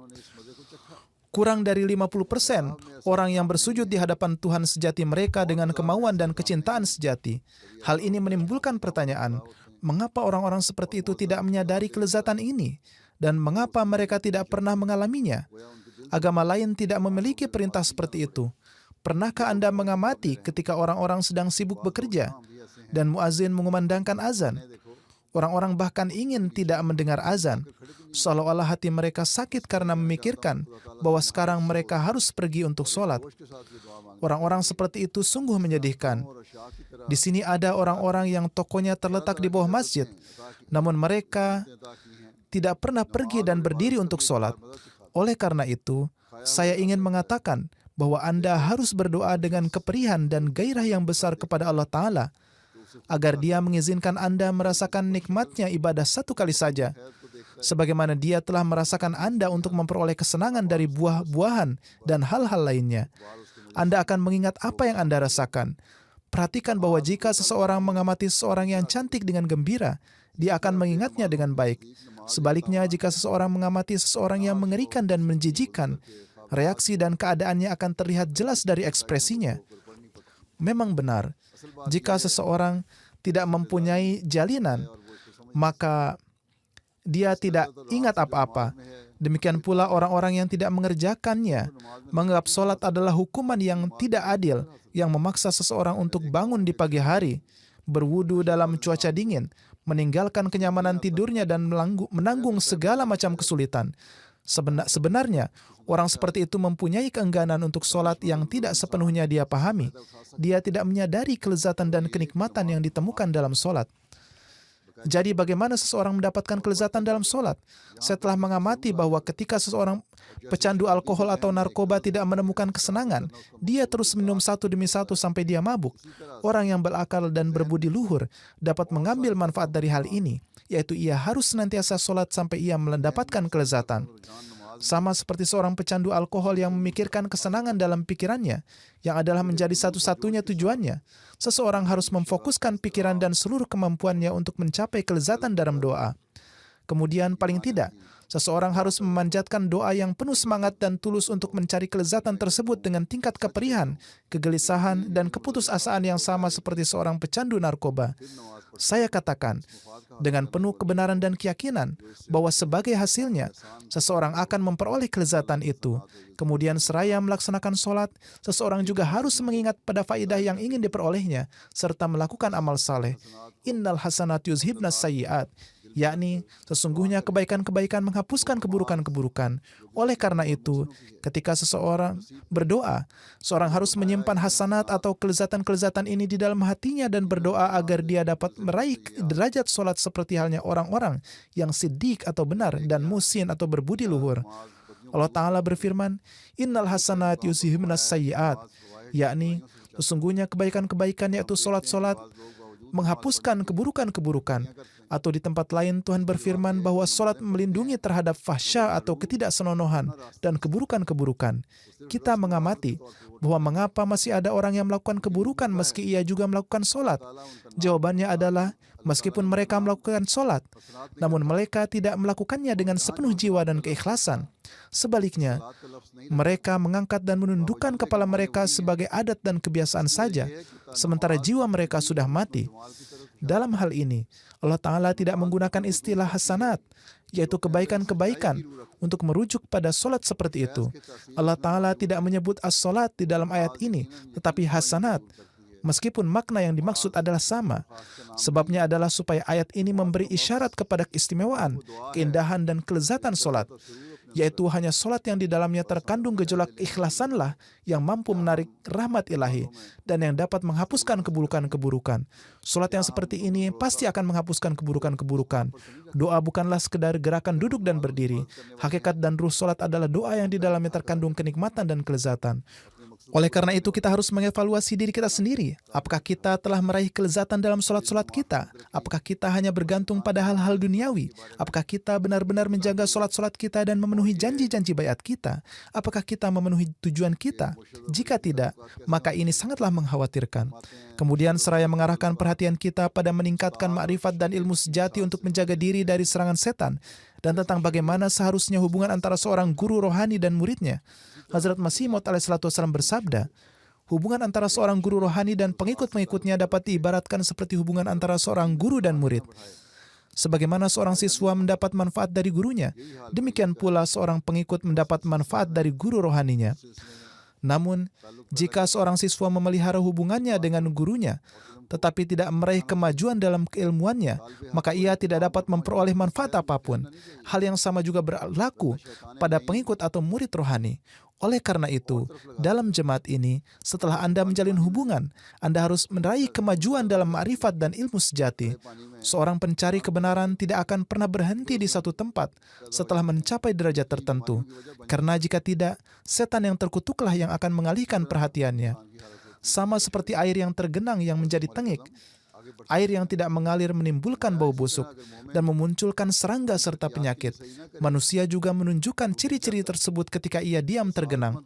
Kurang dari 50% orang yang bersujud di hadapan Tuhan sejati mereka dengan kemauan dan kecintaan sejati. Hal ini menimbulkan pertanyaan, mengapa orang-orang seperti itu tidak menyadari kelezatan ini? Dan mengapa mereka tidak pernah mengalaminya? Agama lain tidak memiliki perintah seperti itu. Pernahkah Anda mengamati ketika orang-orang sedang sibuk bekerja dan muazin mengumandangkan azan? Orang-orang bahkan ingin tidak mendengar azan, seolah-olah hati mereka sakit karena memikirkan bahwa sekarang mereka harus pergi untuk sholat. Orang-orang seperti itu sungguh menyedihkan. Di sini ada orang-orang yang tokonya terletak di bawah masjid, namun mereka tidak pernah pergi dan berdiri untuk sholat. Oleh karena itu, saya ingin mengatakan bahwa Anda harus berdoa dengan keperihan dan gairah yang besar kepada Allah Ta'ala, agar Dia mengizinkan Anda merasakan nikmatnya ibadah satu kali saja, sebagaimana Dia telah merasakan Anda untuk memperoleh kesenangan dari buah-buahan dan hal-hal lainnya. Anda akan mengingat apa yang Anda rasakan. Perhatikan bahwa jika seseorang mengamati seseorang yang cantik dengan gembira, dia akan mengingatnya dengan baik. Sebaliknya, jika seseorang mengamati seseorang yang mengerikan dan menjijikkan, reaksi dan keadaannya akan terlihat jelas dari ekspresinya. Memang benar, jika seseorang tidak mempunyai jalinan, maka dia tidak ingat apa-apa. Demikian pula orang-orang yang tidak mengerjakannya, menganggap sholat adalah hukuman yang tidak adil, yang memaksa seseorang untuk bangun di pagi hari, berwudu dalam cuaca dingin, meninggalkan kenyamanan tidurnya dan menanggung segala macam kesulitan. Sebenarnya, orang seperti itu mempunyai keengganan untuk sholat yang tidak sepenuhnya dia pahami. Dia tidak menyadari kelezatan dan kenikmatan yang ditemukan dalam sholat. Jadi bagaimana seseorang mendapatkan kelezatan dalam sholat? Saya telah mengamati bahwa ketika seseorang pecandu alkohol atau narkoba tidak menemukan kesenangan, dia terus minum satu demi satu sampai dia mabuk. Orang yang berakal dan berbudi luhur dapat mengambil manfaat dari hal ini, yaitu ia harus senantiasa sholat sampai ia mendapatkan kelezatan. Sama seperti seorang pecandu alkohol yang memikirkan kesenangan dalam pikirannya, yang adalah menjadi satu-satunya tujuannya. Seseorang harus memfokuskan pikiran dan seluruh kemampuannya untuk mencapai kelezatan dalam doa. Kemudian, paling tidak, seseorang harus memanjatkan doa yang penuh semangat dan tulus untuk mencari kelezatan tersebut dengan tingkat keperihan, kegelisahan, dan keputusasaan yang sama seperti seorang pecandu narkoba. Saya katakan, dengan penuh kebenaran dan keyakinan bahwa sebagai hasilnya, seseorang akan memperoleh kelezatan itu. Kemudian seraya melaksanakan sholat, seseorang juga harus mengingat pada faidah yang ingin diperolehnya, serta melakukan amal saleh. Innal hasanat yuzhibnas sayyi'at, yakni sesungguhnya kebaikan-kebaikan menghapuskan keburukan-keburukan. Oleh karena itu, ketika seseorang berdoa, seorang harus menyimpan hasanat atau kelezatan-kelezatan ini di dalam hatinya dan berdoa agar dia dapat meraih derajat sholat seperti halnya orang-orang yang siddiq atau benar dan muhsin atau berbudi luhur. Allah Ta'ala berfirman, Innal hasanat yuzhibnas sayyi'at, yakni sesungguhnya kebaikan-kebaikan yaitu sholat-sholat menghapuskan keburukan-keburukan. Atau di tempat lain Tuhan berfirman bahwa sholat melindungi terhadap fahsya atau ketidaksenonohan dan keburukan-keburukan. Kita mengamati bahwa mengapa masih ada orang yang melakukan keburukan meski ia juga melakukan sholat. Jawabannya adalah meskipun mereka melakukan sholat, namun mereka tidak melakukannya dengan sepenuh jiwa dan keikhlasan. Sebaliknya, mereka mengangkat dan menundukkan kepala mereka sebagai adat dan kebiasaan saja, sementara jiwa mereka sudah mati. Dalam hal ini, Allah Ta'ala tidak menggunakan istilah hasanat, yaitu kebaikan-kebaikan, untuk merujuk pada solat seperti itu. Allah Ta'ala tidak menyebut as-solat di dalam ayat ini, tetapi hasanat, meskipun makna yang dimaksud adalah sama. Sebabnya adalah supaya ayat ini memberi isyarat kepada keistimewaan, keindahan, dan kelezatan solat. yaitu hanya solat yang di dalamnya terkandung gejolak keikhlasanlah yang mampu menarik rahmat ilahi dan yang dapat menghapuskan keburukan-keburukan. Solat yang seperti ini pasti akan menghapuskan keburukan-keburukan. Doa bukanlah sekedar gerakan duduk dan berdiri. Hakikat dan ruh solat adalah doa yang di dalamnya terkandung kenikmatan dan kelezatan. Oleh karena itu, kita harus mengevaluasi diri kita sendiri. Apakah kita telah meraih kelezatan dalam solat-solat kita? Apakah kita hanya bergantung pada hal-hal duniawi? Apakah kita benar-benar menjaga solat-solat kita dan memenuhi janji-janji baiat kita? Apakah kita memenuhi tujuan kita? Jika tidak, maka ini sangatlah mengkhawatirkan. Kemudian seraya mengarahkan perhatian kita pada meningkatkan ma'rifat dan ilmu sejati untuk menjaga diri dari serangan setan, dan tentang bagaimana seharusnya hubungan antara seorang guru rohani dan muridnya. Hazrat Masih Maud alaihissalam bersabda, hubungan antara seorang guru rohani dan pengikut-pengikutnya dapat diibaratkan seperti hubungan antara seorang guru dan murid. Sebagaimana seorang siswa mendapat manfaat dari gurunya, demikian pula seorang pengikut mendapat manfaat dari guru rohaninya. Namun, jika seorang siswa memelihara hubungannya dengan gurunya, tetapi tidak meraih kemajuan dalam keilmuannya, maka ia tidak dapat memperoleh manfaat apapun. Hal yang sama juga berlaku pada pengikut atau murid rohani. Oleh karena itu, dalam jemaat ini, setelah Anda menjalin hubungan, Anda harus meraih kemajuan dalam ma'rifat dan ilmu sejati. Seorang pencari kebenaran tidak akan pernah berhenti di satu tempat setelah mencapai derajat tertentu. Karena jika tidak, setan yang terkutuklah yang akan mengalihkan perhatiannya. Sama seperti air yang tergenang yang menjadi tengik. Air yang tidak mengalir menimbulkan bau busuk dan memunculkan serangga serta penyakit. Manusia juga menunjukkan ciri-ciri tersebut ketika ia diam tergenang.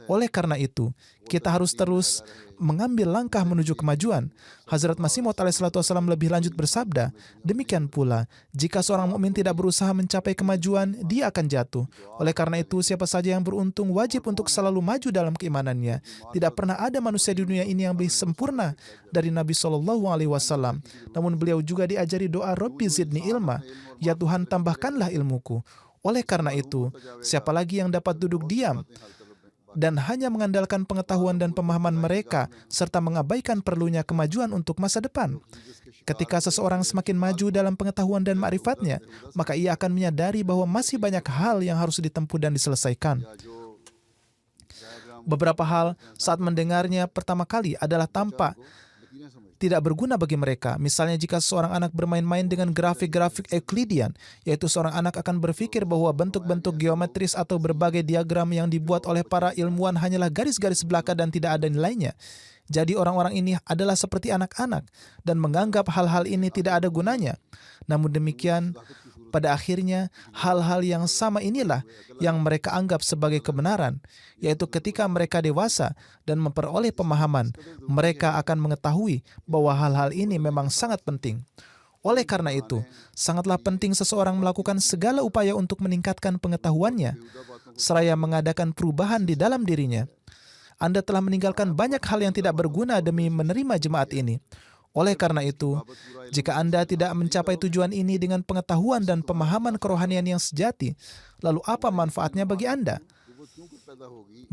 Oleh karena itu, kita harus terus mengambil langkah menuju kemajuan. Hazrat Masih Maud alaihissalam lebih lanjut bersabda, demikian pula, jika seorang mukmin tidak berusaha mencapai kemajuan, dia akan jatuh. Oleh karena itu, siapa saja yang beruntung wajib untuk selalu maju dalam keimanannya. Tidak pernah ada manusia di dunia ini yang lebih sempurna dari Nabi SAW. Namun beliau juga diajari doa Rabbi zidni ilma, ya Tuhan tambahkanlah ilmuku. Oleh karena itu, siapa lagi yang dapat duduk diam dan hanya mengandalkan pengetahuan dan pemahaman mereka, serta mengabaikan perlunya kemajuan untuk masa depan? Ketika seseorang semakin maju dalam pengetahuan dan ma'rifatnya, maka ia akan menyadari bahwa masih banyak hal yang harus ditempuh dan diselesaikan. Beberapa hal saat mendengarnya pertama kali adalah tampak tidak berguna bagi mereka. Misalnya jika seorang anak bermain-main dengan grafik-grafik Euclidean, yaitu seorang anak akan berpikir bahwa bentuk-bentuk geometris atau berbagai diagram yang dibuat oleh para ilmuwan hanyalah garis-garis belaka dan tidak ada nilainya. Jadi orang-orang ini adalah seperti anak-anak dan menganggap hal-hal ini tidak ada gunanya. Namun demikian, pada akhirnya hal-hal yang sama inilah yang mereka anggap sebagai kebenaran, yaitu ketika mereka dewasa dan memperoleh pemahaman, mereka akan mengetahui bahwa hal-hal ini memang sangat penting. Oleh karena itu, sangatlah penting seseorang melakukan segala upaya untuk meningkatkan pengetahuannya, seraya mengadakan perubahan di dalam dirinya. Anda telah meninggalkan banyak hal yang tidak berguna demi menerima jemaat ini. Oleh karena itu, jika Anda tidak mencapai tujuan ini dengan pengetahuan dan pemahaman kerohanian yang sejati, lalu apa manfaatnya bagi Anda?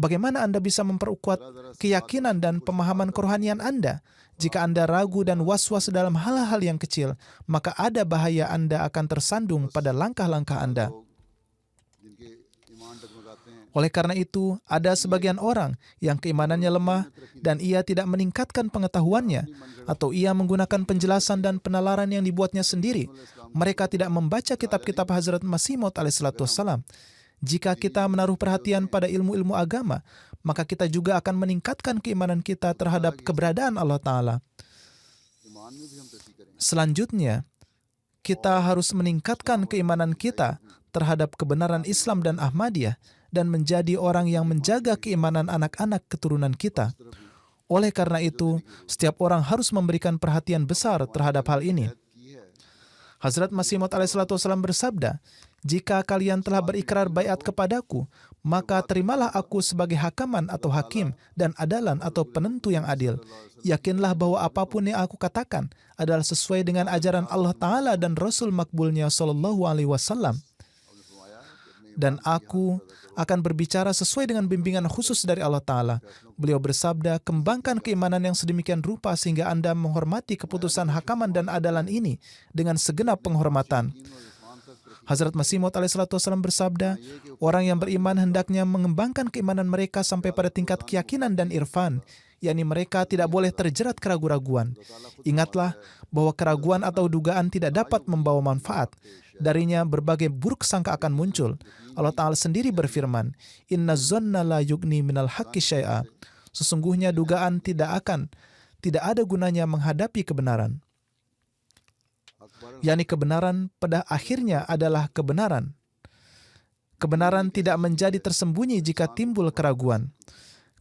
Bagaimana Anda bisa memperkuat keyakinan dan pemahaman kerohanian Anda? Jika Anda ragu dan was-was dalam hal-hal yang kecil, maka ada bahaya Anda akan tersandung pada langkah-langkah Anda. Oleh karena itu, ada sebagian orang yang keimanannya lemah dan ia tidak meningkatkan pengetahuannya, atau ia menggunakan penjelasan dan penalaran yang dibuatnya sendiri. Mereka tidak membaca kitab-kitab Hazrat Masih Maud alaihissalam. Jika kita menaruh perhatian pada ilmu-ilmu agama, maka kita juga akan meningkatkan keimanan kita terhadap keberadaan Allah Ta'ala. Selanjutnya, kita harus meningkatkan keimanan kita terhadap kebenaran Islam dan Ahmadiyah, dan menjadi orang yang menjaga keimanan anak-anak keturunan kita. Oleh karena itu, setiap orang harus memberikan perhatian besar terhadap hal ini. Hazrat Masih Maud alaihissalam bersabda, jika kalian telah berikrar baiat kepadaku, maka terimalah aku sebagai hakaman atau hakim dan adalan atau penentu yang adil. Yakinlah bahwa apapun yang aku katakan adalah sesuai dengan ajaran Allah Ta'ala dan Rasul makbulnya SAW. Dan aku akan berbicara sesuai dengan bimbingan khusus dari Allah Ta'ala. Beliau bersabda, kembangkan keimanan yang sedemikian rupa sehingga Anda menghormati keputusan hakaman dan adalan ini dengan segenap penghormatan. Hazrat Masih Maud alaihissalam bersabda, orang yang beriman hendaknya mengembangkan keimanan mereka sampai pada tingkat keyakinan dan irfan, yakni mereka tidak boleh terjerat keraguan-raguan. Ingatlah bahwa keraguan atau dugaan tidak dapat membawa manfaat. Darinya berbagai buruk sangka akan muncul. Allah Ta'ala sendiri berfirman, Inna zonna la yugni minal haqqi syai'a. Sesungguhnya dugaan tidak ada gunanya menghadapi kebenaran. yakni kebenaran pada akhirnya adalah kebenaran. Kebenaran tidak menjadi tersembunyi jika timbul keraguan.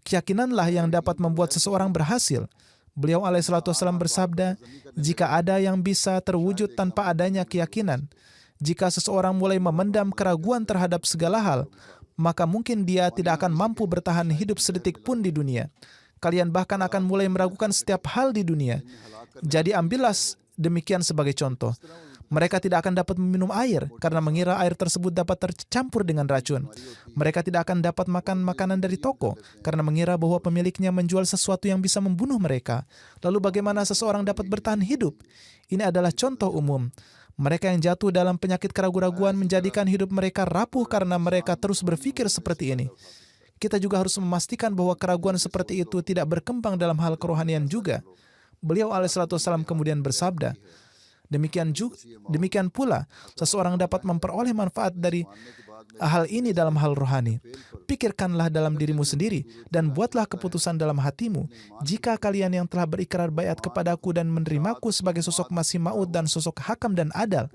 Keyakinanlah yang dapat membuat seseorang berhasil. Beliau alaihissalam bersabda, jika ada yang bisa terwujud tanpa adanya keyakinan, jika seseorang mulai memendam keraguan terhadap segala hal, maka mungkin dia tidak akan mampu bertahan hidup sedetik pun di dunia. Kalian bahkan akan mulai meragukan setiap hal di dunia. Jadi ambillah demikian sebagai contoh. Mereka tidak akan dapat meminum air karena mengira air tersebut dapat tercampur dengan racun. Mereka tidak akan dapat makan makanan dari toko karena mengira bahwa pemiliknya menjual sesuatu yang bisa membunuh mereka. Lalu bagaimana seseorang dapat bertahan hidup? Ini adalah contoh umum. Mereka yang jatuh dalam penyakit keraguan-raguan menjadikan hidup mereka rapuh karena mereka terus berpikir seperti ini. Kita juga harus memastikan bahwa keraguan seperti itu tidak berkembang dalam hal kerohanian juga. Beliau alaihissalam kemudian bersabda, demikian pula seseorang dapat memperoleh manfaat dari hal ini dalam hal rohani. Pikirkanlah dalam dirimu sendiri dan buatlah keputusan dalam hatimu. Jika kalian yang telah berikrar baiat kepadaku dan menerimaku sebagai sosok Masih Maud dan sosok hakam dan adal,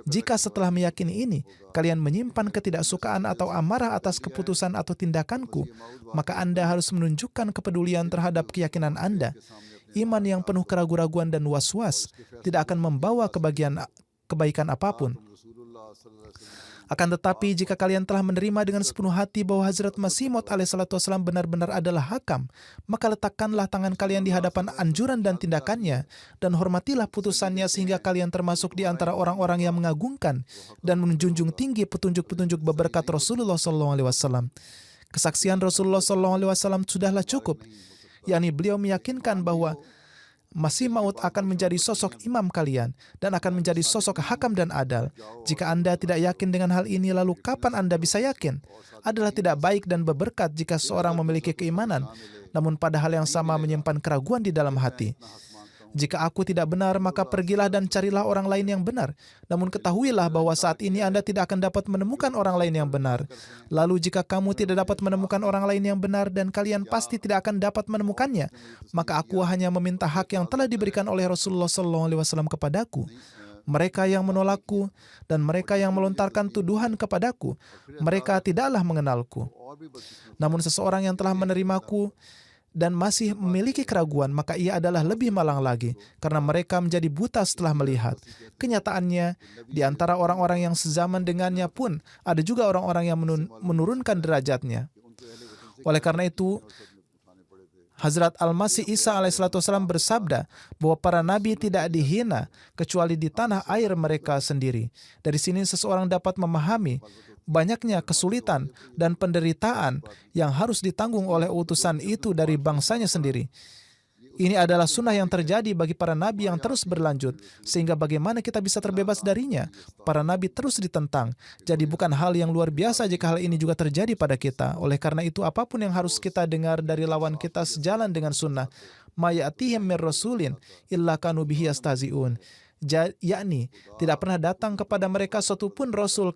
jika setelah meyakini ini, kalian menyimpan ketidaksukaan atau amarah atas keputusan atau tindakanku, maka Anda harus menunjukkan kepedulian terhadap keyakinan Anda. Iman yang penuh keraguan-raguan dan was-was tidak akan membawa kebaikan apapun. Akan tetapi, jika kalian telah menerima dengan sepenuh hati bahwa Hazrat Masih Maud alaihissalam benar-benar adalah hakam, maka letakkanlah tangan kalian di hadapan anjuran dan tindakannya, dan hormatilah putusannya sehingga kalian termasuk di antara orang-orang yang mengagungkan dan menjunjung tinggi petunjuk-petunjuk berkat Rasulullah SAW. Kesaksian Rasulullah SAW sudahlah cukup, yakni beliau meyakinkan bahwa Masih Maud akan menjadi sosok imam kalian dan akan menjadi sosok hakam dan adal. Jika Anda tidak yakin dengan hal ini, lalu kapan Anda bisa yakin? Adalah tidak baik dan berberkat jika seorang memiliki keimanan, namun pada hal yang sama menyimpan keraguan di dalam hati. Jika aku tidak benar, maka pergilah dan carilah orang lain yang benar. Namun ketahuilah bahwa saat ini Anda tidak akan dapat menemukan orang lain yang benar. Lalu jika kamu tidak dapat menemukan orang lain yang benar dan kalian pasti tidak akan dapat menemukannya, maka aku hanya meminta hak yang telah diberikan oleh Rasulullah SAW kepadaku. Mereka yang menolakku dan mereka yang melontarkan tuduhan kepadaku, mereka tidaklah mengenalku. Namun seseorang yang telah menerimaku dan masih memiliki keraguan, maka ia adalah lebih malang lagi, karena mereka menjadi buta setelah melihat. Kenyataannya, di antara orang-orang yang sezaman dengannya pun, ada juga orang-orang yang menurunkan derajatnya. Oleh karena itu, Hazrat Al-Masih Isa alaihissalam bersabda bahwa para nabi tidak dihina kecuali di tanah air mereka sendiri. Dari sini seseorang dapat memahami banyaknya kesulitan dan penderitaan yang harus ditanggung oleh utusan itu dari bangsanya sendiri. Ini adalah sunnah yang terjadi bagi para nabi yang terus berlanjut, sehingga bagaimana kita bisa terbebas darinya? Para nabi terus ditentang, jadi bukan hal yang luar biasa jika hal ini juga terjadi pada kita. Oleh karena itu, apapun yang harus kita dengar dari lawan kita sejalan dengan sunnah, ma ya'tihim mir rasulin illa kanu bihi yastahzi'un. Yakni tidak pernah datang kepada mereka suatu pun Rasul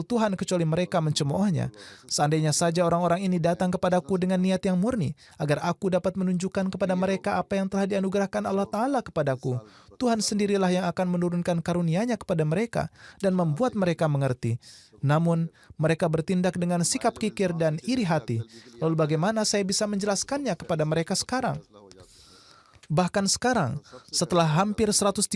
Tuhan kecuali mereka mencemoohnya. Seandainya saja orang-orang ini datang kepadaku dengan niat yang murni, agar aku dapat menunjukkan kepada mereka apa yang telah dianugerahkan Allah Ta'ala kepadaku, Tuhan sendirilah yang akan menurunkan karunia-Nya kepada mereka dan membuat mereka mengerti. Namun, mereka bertindak dengan sikap kikir dan iri hati. Lalu bagaimana saya bisa menjelaskannya kepada mereka sekarang? Bahkan sekarang, setelah hampir 132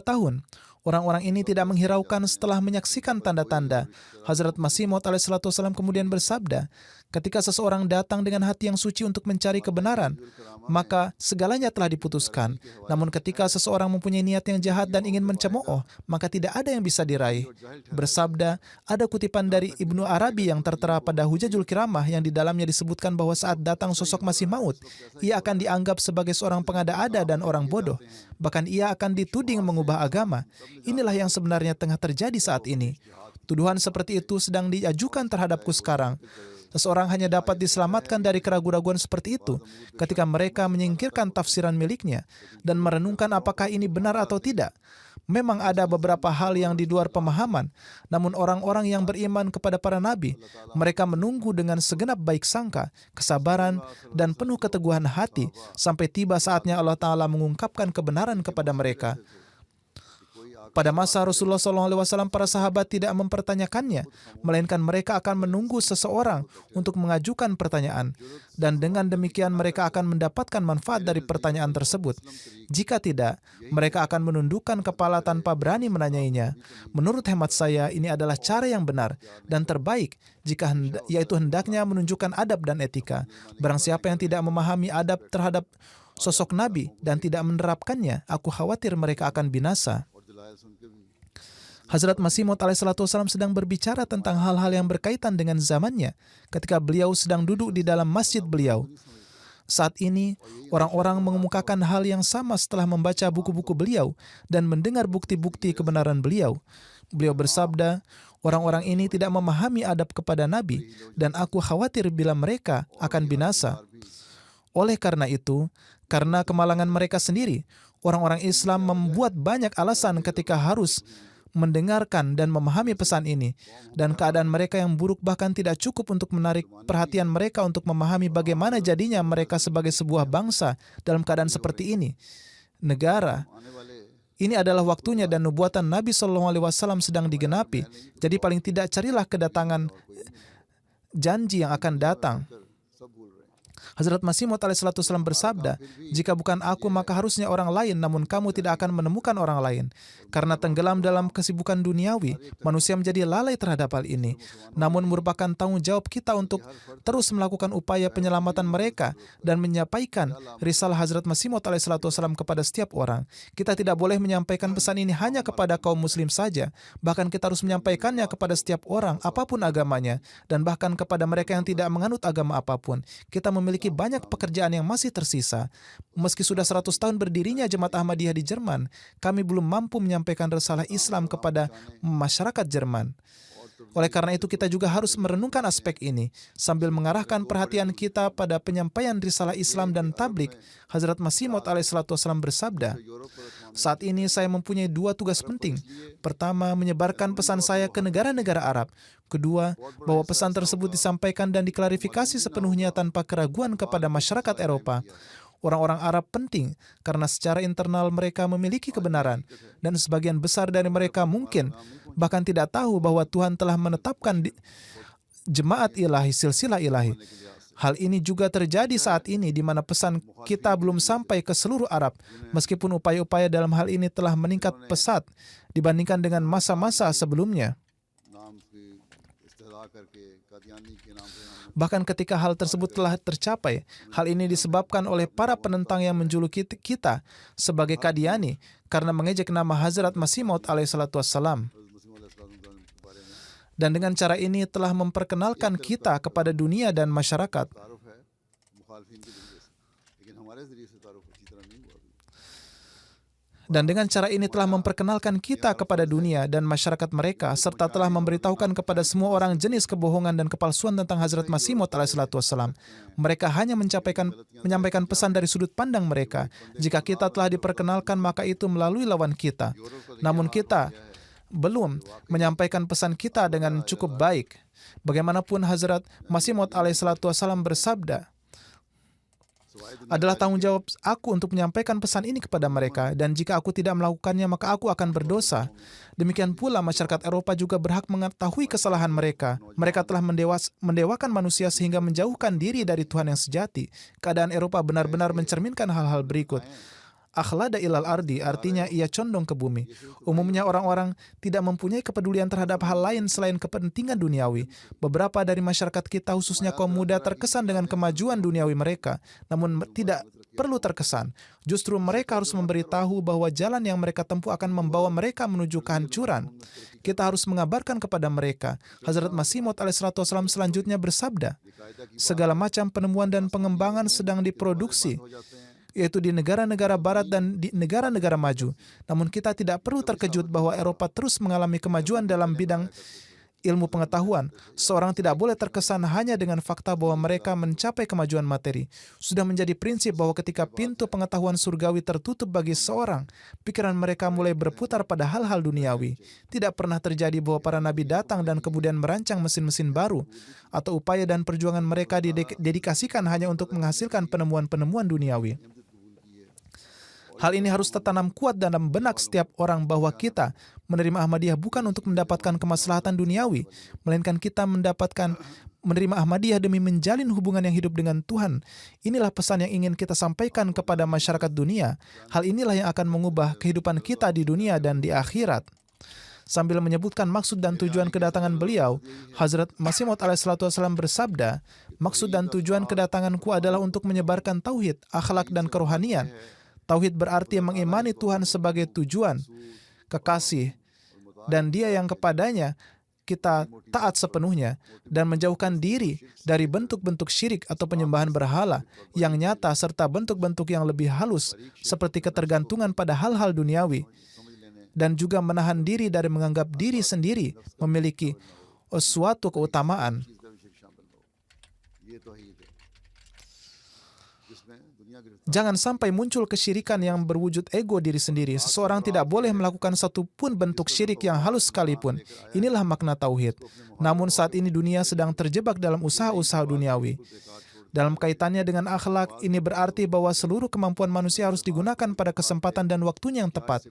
tahun, orang-orang ini tidak menghiraukan setelah menyaksikan tanda-tanda. Hazrat Masih Maud alaihissalam kemudian bersabda, ketika seseorang datang dengan hati yang suci untuk mencari kebenaran, maka segalanya telah diputuskan. Namun ketika seseorang mempunyai niat yang jahat dan ingin mencemooh, maka tidak ada yang bisa diraih. Bersabda, ada kutipan dari Ibnu Arabi yang tertera pada Hujajul Kiramah yang di dalamnya disebutkan bahwa saat datang sosok Masih Maud, ia akan dianggap sebagai seorang pengada-ada dan orang bodoh. Bahkan ia akan dituding mengubah agama. Inilah yang sebenarnya tengah terjadi saat ini. Tuduhan seperti itu sedang diajukan terhadapku sekarang. Seseorang hanya dapat diselamatkan dari keraguan-raguan seperti itu ketika mereka menyingkirkan tafsiran miliknya dan merenungkan apakah ini benar atau tidak. Memang ada beberapa hal yang di luar pemahaman, namun orang-orang yang beriman kepada para nabi, mereka menunggu dengan segenap baik sangka, kesabaran, dan penuh keteguhan hati sampai tiba saatnya Allah Ta'ala mengungkapkan kebenaran kepada mereka. Pada masa Rasulullah SAW, para sahabat tidak mempertanyakannya, melainkan mereka akan menunggu seseorang untuk mengajukan pertanyaan, dan dengan demikian mereka akan mendapatkan manfaat dari pertanyaan tersebut. Jika tidak, mereka akan menundukkan kepala tanpa berani menanyainya. Menurut hemat saya, ini adalah cara yang benar dan terbaik, yaitu hendaknya menunjukkan adab dan etika. Barang siapa yang tidak memahami adab terhadap sosok Nabi dan tidak menerapkannya, aku khawatir mereka akan binasa. Hazrat Masih Maud alaihissalam sedang berbicara tentang hal-hal yang berkaitan dengan zamannya ketika beliau sedang duduk di dalam masjid beliau. Saat ini, orang-orang mengemukakan hal yang sama setelah membaca buku-buku beliau dan mendengar bukti-bukti kebenaran beliau. Beliau bersabda, orang-orang ini tidak memahami adab kepada Nabi dan aku khawatir bila mereka akan binasa. Oleh karena itu, karena kemalangan mereka sendiri, orang-orang Islam membuat banyak alasan ketika harus mendengarkan dan memahami pesan ini, dan keadaan mereka yang buruk bahkan tidak cukup untuk menarik perhatian mereka untuk memahami bagaimana jadinya mereka sebagai sebuah bangsa dalam keadaan seperti ini. Negara ini adalah waktunya dan nubuatan Nabi SAW sedang digenapi. Jadi paling tidak carilah kedatangan janji yang akan datang. Hazrat Masih Maud alaihissalam bersabda, jika bukan aku maka harusnya orang lain, namun kamu tidak akan menemukan orang lain. Karena tenggelam dalam kesibukan duniawi, manusia menjadi lalai terhadap hal ini. Namun merupakan tanggung jawab kita untuk terus melakukan upaya penyelamatan mereka dan menyampaikan risalah Hazrat Masih Maud alaihissalam kepada setiap orang. Kita tidak boleh menyampaikan pesan ini hanya kepada kaum muslim saja, bahkan kita harus menyampaikannya kepada setiap orang, apapun agamanya, dan bahkan kepada mereka yang tidak menganut agama apapun. Kita memiliki banyak pekerjaan yang masih tersisa. Meski sudah 100 tahun berdirinya Jemaat Ahmadiyah di Jerman, kami belum mampu menyampaikan risalah Islam kepada masyarakat Jerman. Oleh karena itu kita juga harus merenungkan aspek ini sambil mengarahkan perhatian kita pada penyampaian risalah Islam dan tablik. Hazrat Masih Maud alaihissalam bersabda, saat ini saya mempunyai 2 tugas penting. Pertama, menyebarkan pesan saya ke negara-negara Arab. Kedua, bahwa pesan tersebut disampaikan dan diklarifikasi sepenuhnya tanpa keraguan kepada masyarakat Eropa. Orang-orang Arab penting karena secara internal mereka memiliki kebenaran dan sebagian besar dari mereka mungkin bahkan tidak tahu bahwa Tuhan telah menetapkan jemaat ilahi, silsilah ilahi. Hal ini juga terjadi saat ini di mana pesan kita belum sampai ke seluruh Arab, meskipun upaya-upaya dalam hal ini telah meningkat pesat dibandingkan dengan masa-masa sebelumnya. Bahkan ketika hal tersebut telah tercapai, hal ini disebabkan oleh para penentang yang menjuluki kita sebagai Qadiani karena mengejek nama Hazrat Masih Maud alaihissalam. Dan dengan cara ini telah memperkenalkan kita kepada dunia dan masyarakat. Dan dengan cara ini telah memperkenalkan kita kepada dunia dan masyarakat mereka, serta telah memberitahukan kepada semua orang jenis kebohongan dan kepalsuan tentang Hazrat Masih Maud alaihissalam. Mereka hanya menyampaikan pesan dari sudut pandang mereka. Jika kita telah diperkenalkan, maka itu melalui lawan kita. Namun kita belum menyampaikan pesan kita dengan cukup baik. Bagaimanapun Hazrat Masih Maud alaihissalam bersabda, adalah tanggung jawab aku untuk menyampaikan pesan ini kepada mereka, dan jika aku tidak melakukannya maka aku akan berdosa. Demikian pula masyarakat Eropa juga berhak mengetahui kesalahan mereka. Mereka telah mendewakan manusia sehingga menjauhkan diri dari Tuhan yang sejati. Keadaan Eropa benar-benar mencerminkan hal-hal berikut. akhlada ilal ardi, artinya ia condong ke bumi. Umumnya orang-orang tidak mempunyai kepedulian terhadap hal lain selain kepentingan duniawi. Beberapa dari masyarakat kita, khususnya kaum muda, terkesan dengan kemajuan duniawi mereka, namun tidak perlu terkesan. Justru mereka harus memberitahu bahwa jalan yang mereka tempuh akan membawa mereka menuju kehancuran. Kita harus mengabarkan kepada mereka. Hazrat Masih Maud alaihissalam selanjutnya bersabda, segala macam penemuan dan pengembangan sedang diproduksi, yaitu di negara-negara barat dan di negara-negara maju. Namun kita tidak perlu terkejut bahwa Eropa terus mengalami kemajuan dalam bidang ilmu pengetahuan. Seorang tidak boleh terkesan hanya dengan fakta bahwa mereka mencapai kemajuan materi. Sudah menjadi prinsip bahwa ketika pintu pengetahuan surgawi tertutup bagi seorang, pikiran mereka mulai berputar pada hal-hal duniawi. Tidak pernah terjadi bahwa para nabi datang dan kemudian merancang mesin-mesin baru, atau upaya dan perjuangan mereka didedikasikan hanya untuk menghasilkan penemuan-penemuan duniawi. Hal ini harus tertanam kuat dalam benak setiap orang bahwa kita menerima Ahmadiyah bukan untuk mendapatkan kemaslahatan duniawi, melainkan kita menerima Ahmadiyah demi menjalin hubungan yang hidup dengan Tuhan. Inilah pesan yang ingin kita sampaikan kepada masyarakat dunia. Hal inilah yang akan mengubah kehidupan kita di dunia dan di akhirat. Sambil menyebutkan maksud dan tujuan kedatangan beliau, Hazrat Masih Maud alaihissalam bersabda, maksud dan tujuan kedatanganku adalah untuk menyebarkan tauhid, akhlak, dan kerohanian. Tauhid berarti mengimani Tuhan sebagai tujuan, kekasih, dan Dia yang kepadanya kita taat sepenuhnya, dan menjauhkan diri dari bentuk-bentuk syirik atau penyembahan berhala yang nyata serta bentuk-bentuk yang lebih halus seperti ketergantungan pada hal-hal duniawi, dan juga menahan diri dari menganggap diri sendiri memiliki suatu keutamaan. Jangan sampai muncul kesyirikan yang berwujud ego diri sendiri. Seseorang tidak boleh melakukan satu pun bentuk syirik yang halus sekalipun. Inilah makna tauhid. Namun saat ini dunia sedang terjebak dalam usaha-usaha duniawi. Dalam kaitannya dengan akhlak, ini berarti bahwa seluruh kemampuan manusia harus digunakan pada kesempatan dan waktunya yang tepat.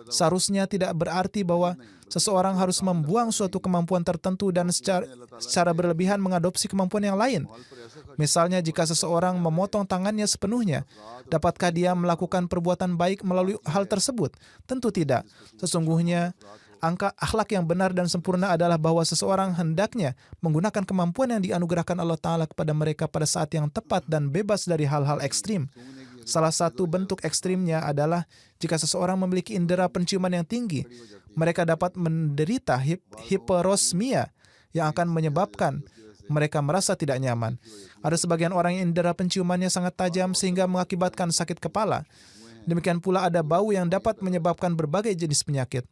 Seharusnya tidak berarti bahwa seseorang harus membuang suatu kemampuan tertentu dan secara berlebihan mengadopsi kemampuan yang lain. Misalnya, jika seseorang memotong tangannya sepenuhnya, dapatkah dia melakukan perbuatan baik melalui hal tersebut? Tentu tidak. Sesungguhnya, angka akhlak yang benar dan sempurna adalah bahwa seseorang hendaknya menggunakan kemampuan yang dianugerahkan Allah Ta'ala kepada mereka pada saat yang tepat dan bebas dari hal-hal ekstrim. Salah satu bentuk ekstrimnya adalah jika seseorang memiliki indera penciuman yang tinggi, mereka dapat menderita hiperosmia yang akan menyebabkan mereka merasa tidak nyaman. Ada sebagian orang yang indera penciumannya sangat tajam sehingga mengakibatkan sakit kepala. Demikian pula ada bau yang dapat menyebabkan berbagai jenis penyakit.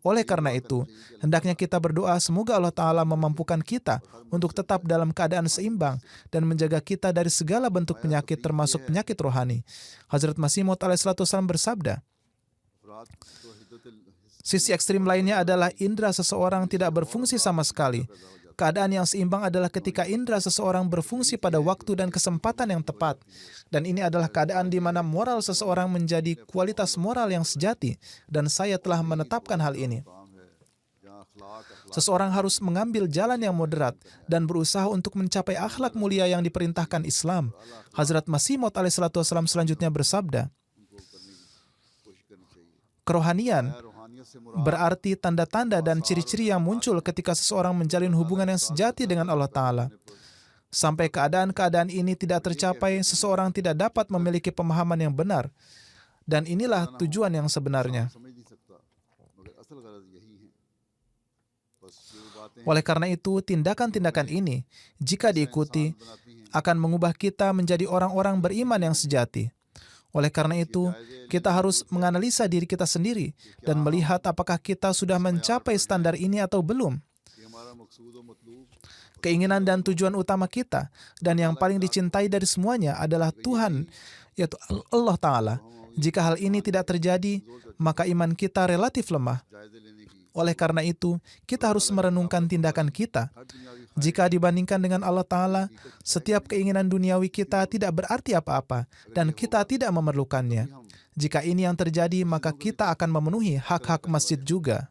Oleh karena itu, hendaknya kita berdoa semoga Allah Ta'ala memampukan kita untuk tetap dalam keadaan seimbang dan menjaga kita dari segala bentuk penyakit termasuk penyakit rohani. Hazrat Masih Maud alaihissalam bersabda, sisi ekstrim lainnya adalah indera seseorang tidak berfungsi sama sekali. Keadaan yang seimbang adalah ketika indera seseorang berfungsi pada waktu dan kesempatan yang tepat. Dan ini adalah keadaan di mana moral seseorang menjadi kualitas moral yang sejati. Dan saya telah menetapkan hal ini. Seseorang harus mengambil jalan yang moderat dan berusaha untuk mencapai akhlak mulia yang diperintahkan Islam. Hazrat Masih Maud alaihissalam selanjutnya bersabda, kerohanian berarti tanda-tanda dan ciri-ciri yang muncul ketika seseorang menjalin hubungan yang sejati dengan Allah Ta'ala. Sampai keadaan-keadaan ini tidak tercapai, seseorang tidak dapat memiliki pemahaman yang benar. Dan inilah tujuan yang sebenarnya. Oleh karena itu, tindakan-tindakan ini, jika diikuti, akan mengubah kita menjadi orang-orang beriman yang sejati. Oleh karena itu, kita harus menganalisa diri kita sendiri dan melihat apakah kita sudah mencapai standar ini atau belum. Keinginan dan tujuan utama kita dan yang paling dicintai dari semuanya adalah Tuhan, yaitu Allah Ta'ala. Jika hal ini tidak terjadi, maka iman kita relatif lemah. Oleh karena itu, kita harus merenungkan tindakan kita. Jika dibandingkan dengan Allah Ta'ala, setiap keinginan duniawi kita tidak berarti apa-apa, dan kita tidak memerlukannya. Jika ini yang terjadi, maka kita akan memenuhi hak-hak masjid juga.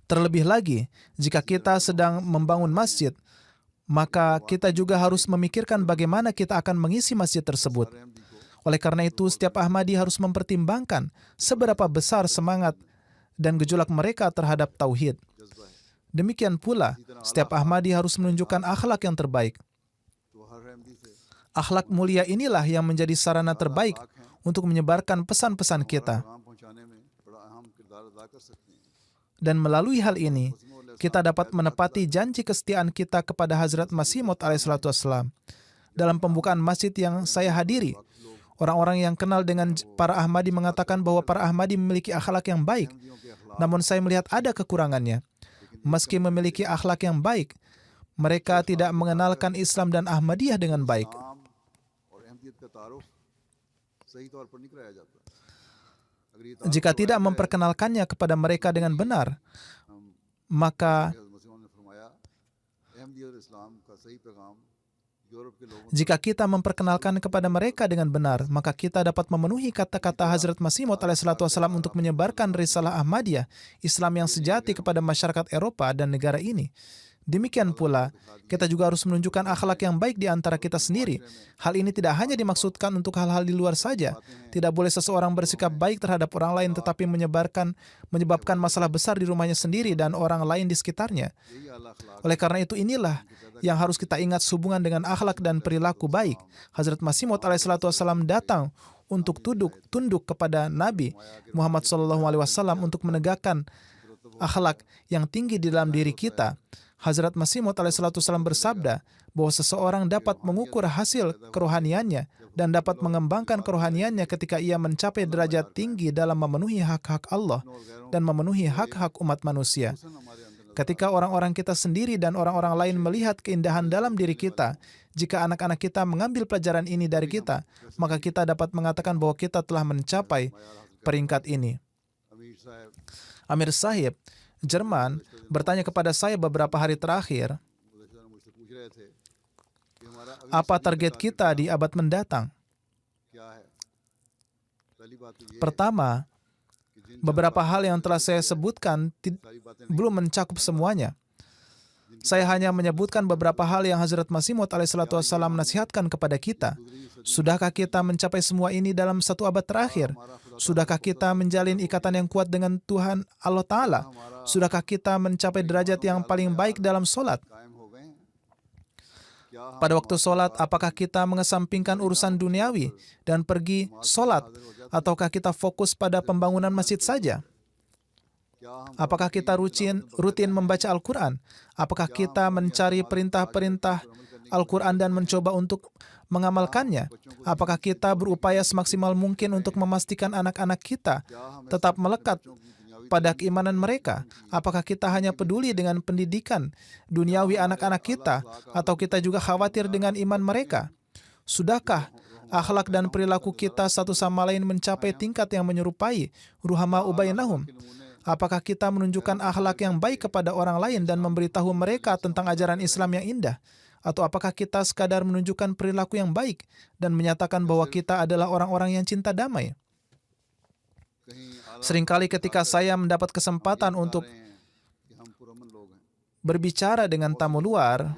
Terlebih lagi, jika kita sedang membangun masjid, maka kita juga harus memikirkan bagaimana kita akan mengisi masjid tersebut. Oleh karena itu, setiap Ahmadi harus mempertimbangkan seberapa besar semangat dan gejolak mereka terhadap tauhid. जज्बा है। Demikian pula, setiap Ahmadi harus menunjukkan akhlak yang terbaik. तो हर अहमदी से Akhlak mulia inilah yang menjadi sarana terbaik untuk menyebarkan pesan-pesan kita. पैगाम पहुंचाने में बड़ा अहम किरदार अदा कर सकते हैं। Dan melalui hal ini, kita dapat menepati janji kesetiaan kita kepada Hazrat Masih Maud alaihissalatu wassalam. Dalam pembukaan masjid yang saya hadiri, orang-orang yang kenal dengan para Ahmadi mengatakan bahwa para Ahmadi memiliki akhlak yang baik. अहमदियों के अखलाक Namun saya melihat ada kekurangannya. Meski memiliki akhlak yang baik, mereka tidak mengenalkan Islam dan Ahmadiyah dengan baik. इस्लाम और अहमदियत का तारुफ सही तौर पर नहीं कराया जाता। अगर ये Jika tidak memperkenalkannya kepada mereka dengan benar, maka हज़रत मसीह मौद ने फरमाया, अहमदियत और इस्लाम का सही पैगाम यूरोप के लोगों jika kita memperkenalkan kepada mereka dengan benar, maka kita dapat memenuhi kata-kata Hazrat Masih Maud alaihissalatu wassalam untuk menyebarkan risalah Ahmadiyah, Islam yang sejati kepada masyarakat Eropa dan negara ini. Demikian pula, kita juga harus menunjukkan akhlak yang baik di antara kita sendiri. Hal ini tidak hanya dimaksudkan untuk hal-hal di luar saja. Tidak boleh seseorang bersikap baik terhadap orang lain tetapi menyebabkan masalah besar di rumahnya sendiri dan orang lain di sekitarnya. यही आला अखलाक Oleh karena itu inilah yang harus kita ingat sehubungan dengan akhlak dan perilaku baik. Hazrat Masih Maud alaihissalatu wassalam datang untuk tunduk kepada Nabi Muhammad SAW untuk menegakkan akhlak yang tinggi di dalam diri kita. Hazrat Masih Maud alaihissalatu wassalam bersabda bahwa seseorang dapat mengukur hasil kerohaniannya dan dapat mengembangkan kerohaniannya ketika ia mencapai derajat tinggi dalam memenuhi hak-hak Allah dan memenuhi hak-hak umat manusia. Ketika orang-orang kita sendiri dan orang-orang lain melihat keindahan dalam diri kita, jika anak-anak kita mengambil pelajaran ini dari kita, maka kita dapat mengatakan bahwa kita telah mencapai peringkat ini. अमीर साहब Amir Sahib, Jerman, bertanya kepada saya beberapa hari terakhir, गुज़श्ता मुझसे पूछ रहे थे कि हमारा अगली apa सदी target का kita di abad mendatang? क्या है। पहली बात तो ये Pertama, कि जिन beberapa hal yang telah saya sebutkan सारी बातें belum mencakup semuanya. Saya hanya menyebutkan beberapa hal yang Hazrat Masih Maud alaihissalatu wassalam nasihatkan kepada kita. Sudahkah kita mencapai semua ini dalam satu abad terakhir? Sudahkah kita menjalin ikatan yang kuat dengan Tuhan Allah Ta'ala? Sudahkah kita mencapai derajat yang paling baik dalam solat? कायम हो गए हैं। क्या हम Pada waktu solat, apakah kita mengesampingkan urusan duniawi dan pergi solat? Ataukah kita fokus pada pembangunan masjid saja? क्या हम Apakah kita rutin membaca Al-Quran? Apakah kita mencari perintah-perintah Al-Quran dan mencoba untuk mengamalkannya? Apakah kita berupaya semaksimal mungkin untuk memastikan anak-anak kita tetap melekat pada keimanan mereka? Apakah kita hanya peduli dengan pendidikan duniawi anak-anak kita, atau kita juga khawatir dengan iman mereka? Sudahkah akhlak dan perilaku kita satu sama lain mencapai tingkat yang menyerupai ruhama ubainahum? Apakah kita menunjukkan akhlak yang baik kepada orang lain dan memberitahu mereka tentang ajaran Islam yang indah? Atau apakah kita sekadar menunjukkan perilaku yang baik dan menyatakan bahwa kita adalah orang-orang yang cinta damai? कहीं आला Seringkali ketika saya mendapat kesempatan untuk रहे हैं कि हम पुरअमन लोग हैं, berbicara dengan tamu luar,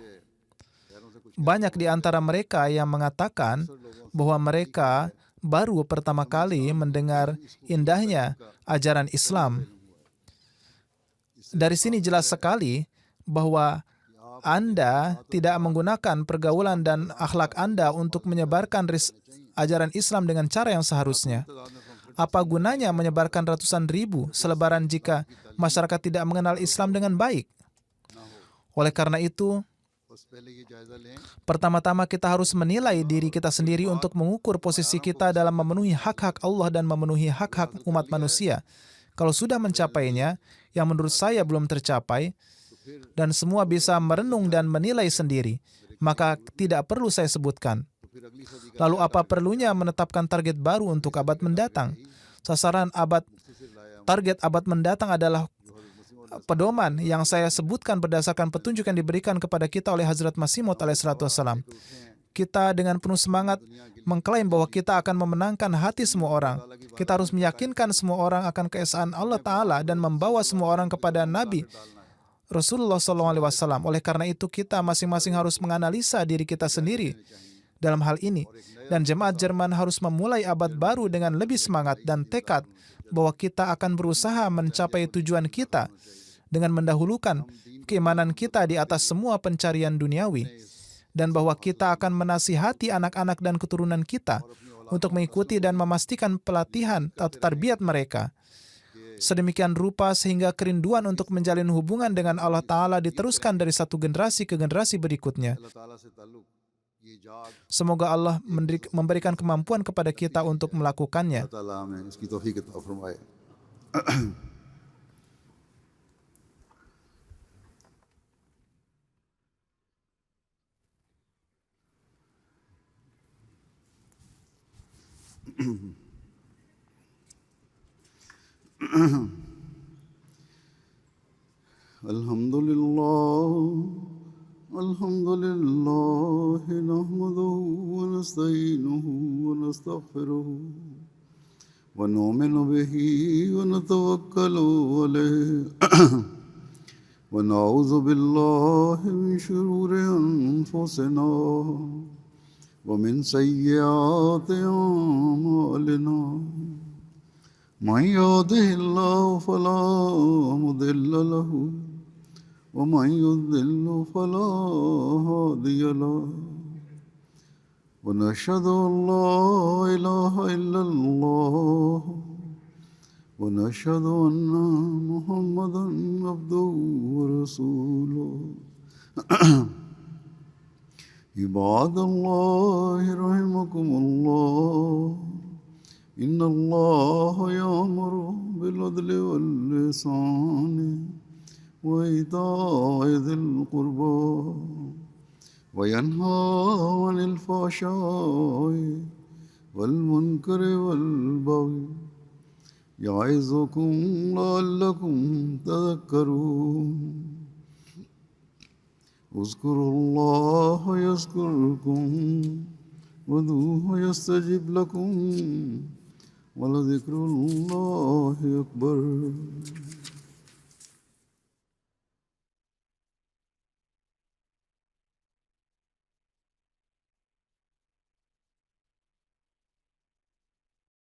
शहरों से कुछ banyak di antara mereka yang mengatakan bahwa mereka baru pertama kali mendengar indahnya ajaran Islam. Dari sini jelas sekali bahwa Anda tidak menggunakan pergaulan dan akhlak Anda untuk menyebarkan ajaran Islam dengan cara yang seharusnya. Apa gunanya menyebarkan ratusan ribu selebaran jika masyarakat tidak mengenal Islam dengan baik? Oleh karena itu, बस पहले ये जायजा लें pertama-tama kita harus menilai diri kita sendiri untuk mengukur posisi kita dalam memenuhi hak-hak Allah dan memenuhi hak-hak umat manusia. Kalau sudah mencapainya, yang menurut saya belum tercapai, dan semua bisa merenung dan menilai sendiri, maka tidak perlu saya sebutkan. तो फिर अगली सदी का Lalu apa perlunya menetapkan target baru untuk abad mendatang? Sasaran target abad mendatang adalah pedoman yang saya sebutkan berdasarkan petunjuk yang diberikan kepada kita oleh Hazrat Masih Maud alaihissalatu wassalam. Kita dengan penuh semangat mengklaim bahwa kita akan memenangkan hati semua orang. Kita harus meyakinkan semua orang akan keesaan Allah Ta'ala dan membawa semua orang kepada Nabi Rasulullah SAW. Oleh karena itu kita masing-masing harus menganalisa diri kita sendiri dalam hal ini, dan jemaat Jerman harus memulai abad baru dengan lebih semangat dan tekad bahwa kita akan berusaha mencapai tujuan kita dengan mendahulukan keimanan kita di atas semua pencarian duniawi, dan bahwa kita akan menasihati anak-anak dan keturunan kita untuk mengikuti dan memastikan pelatihan atau tarbiyat mereka sedemikian rupa sehingga kerinduan untuk menjalin hubungan dengan Allah Ta'ala diteruskan dari satu generasi ke generasi berikutnya. Semoga Allah memberikan kemampuan kepada kita untuk melakukannya. Alhamdulillah nahmaduhu wa nasta'inuhu wa nastaghfiruhu wa nu'minu bihi wa natawakkalu alayhi wa na'udzu billahi min shururi anfusina wa min sayyiati a'malina. من يهده الله فلا مضل له ومن يضلل فلا هادي له ونشهد أن لا إله إلا الله ونشهد أن محمدا عبده ورسوله عباد الله رحمكم الله إن الله يأمر بالعدل والإحسان وإيتاء ذي القربى وينهى عن الفحشاء والمنكر والبغي يعظكم لعلكم تذكرون اذكروا الله يذكركم وادعوه يستجب لكم ولذكر الله أكبر.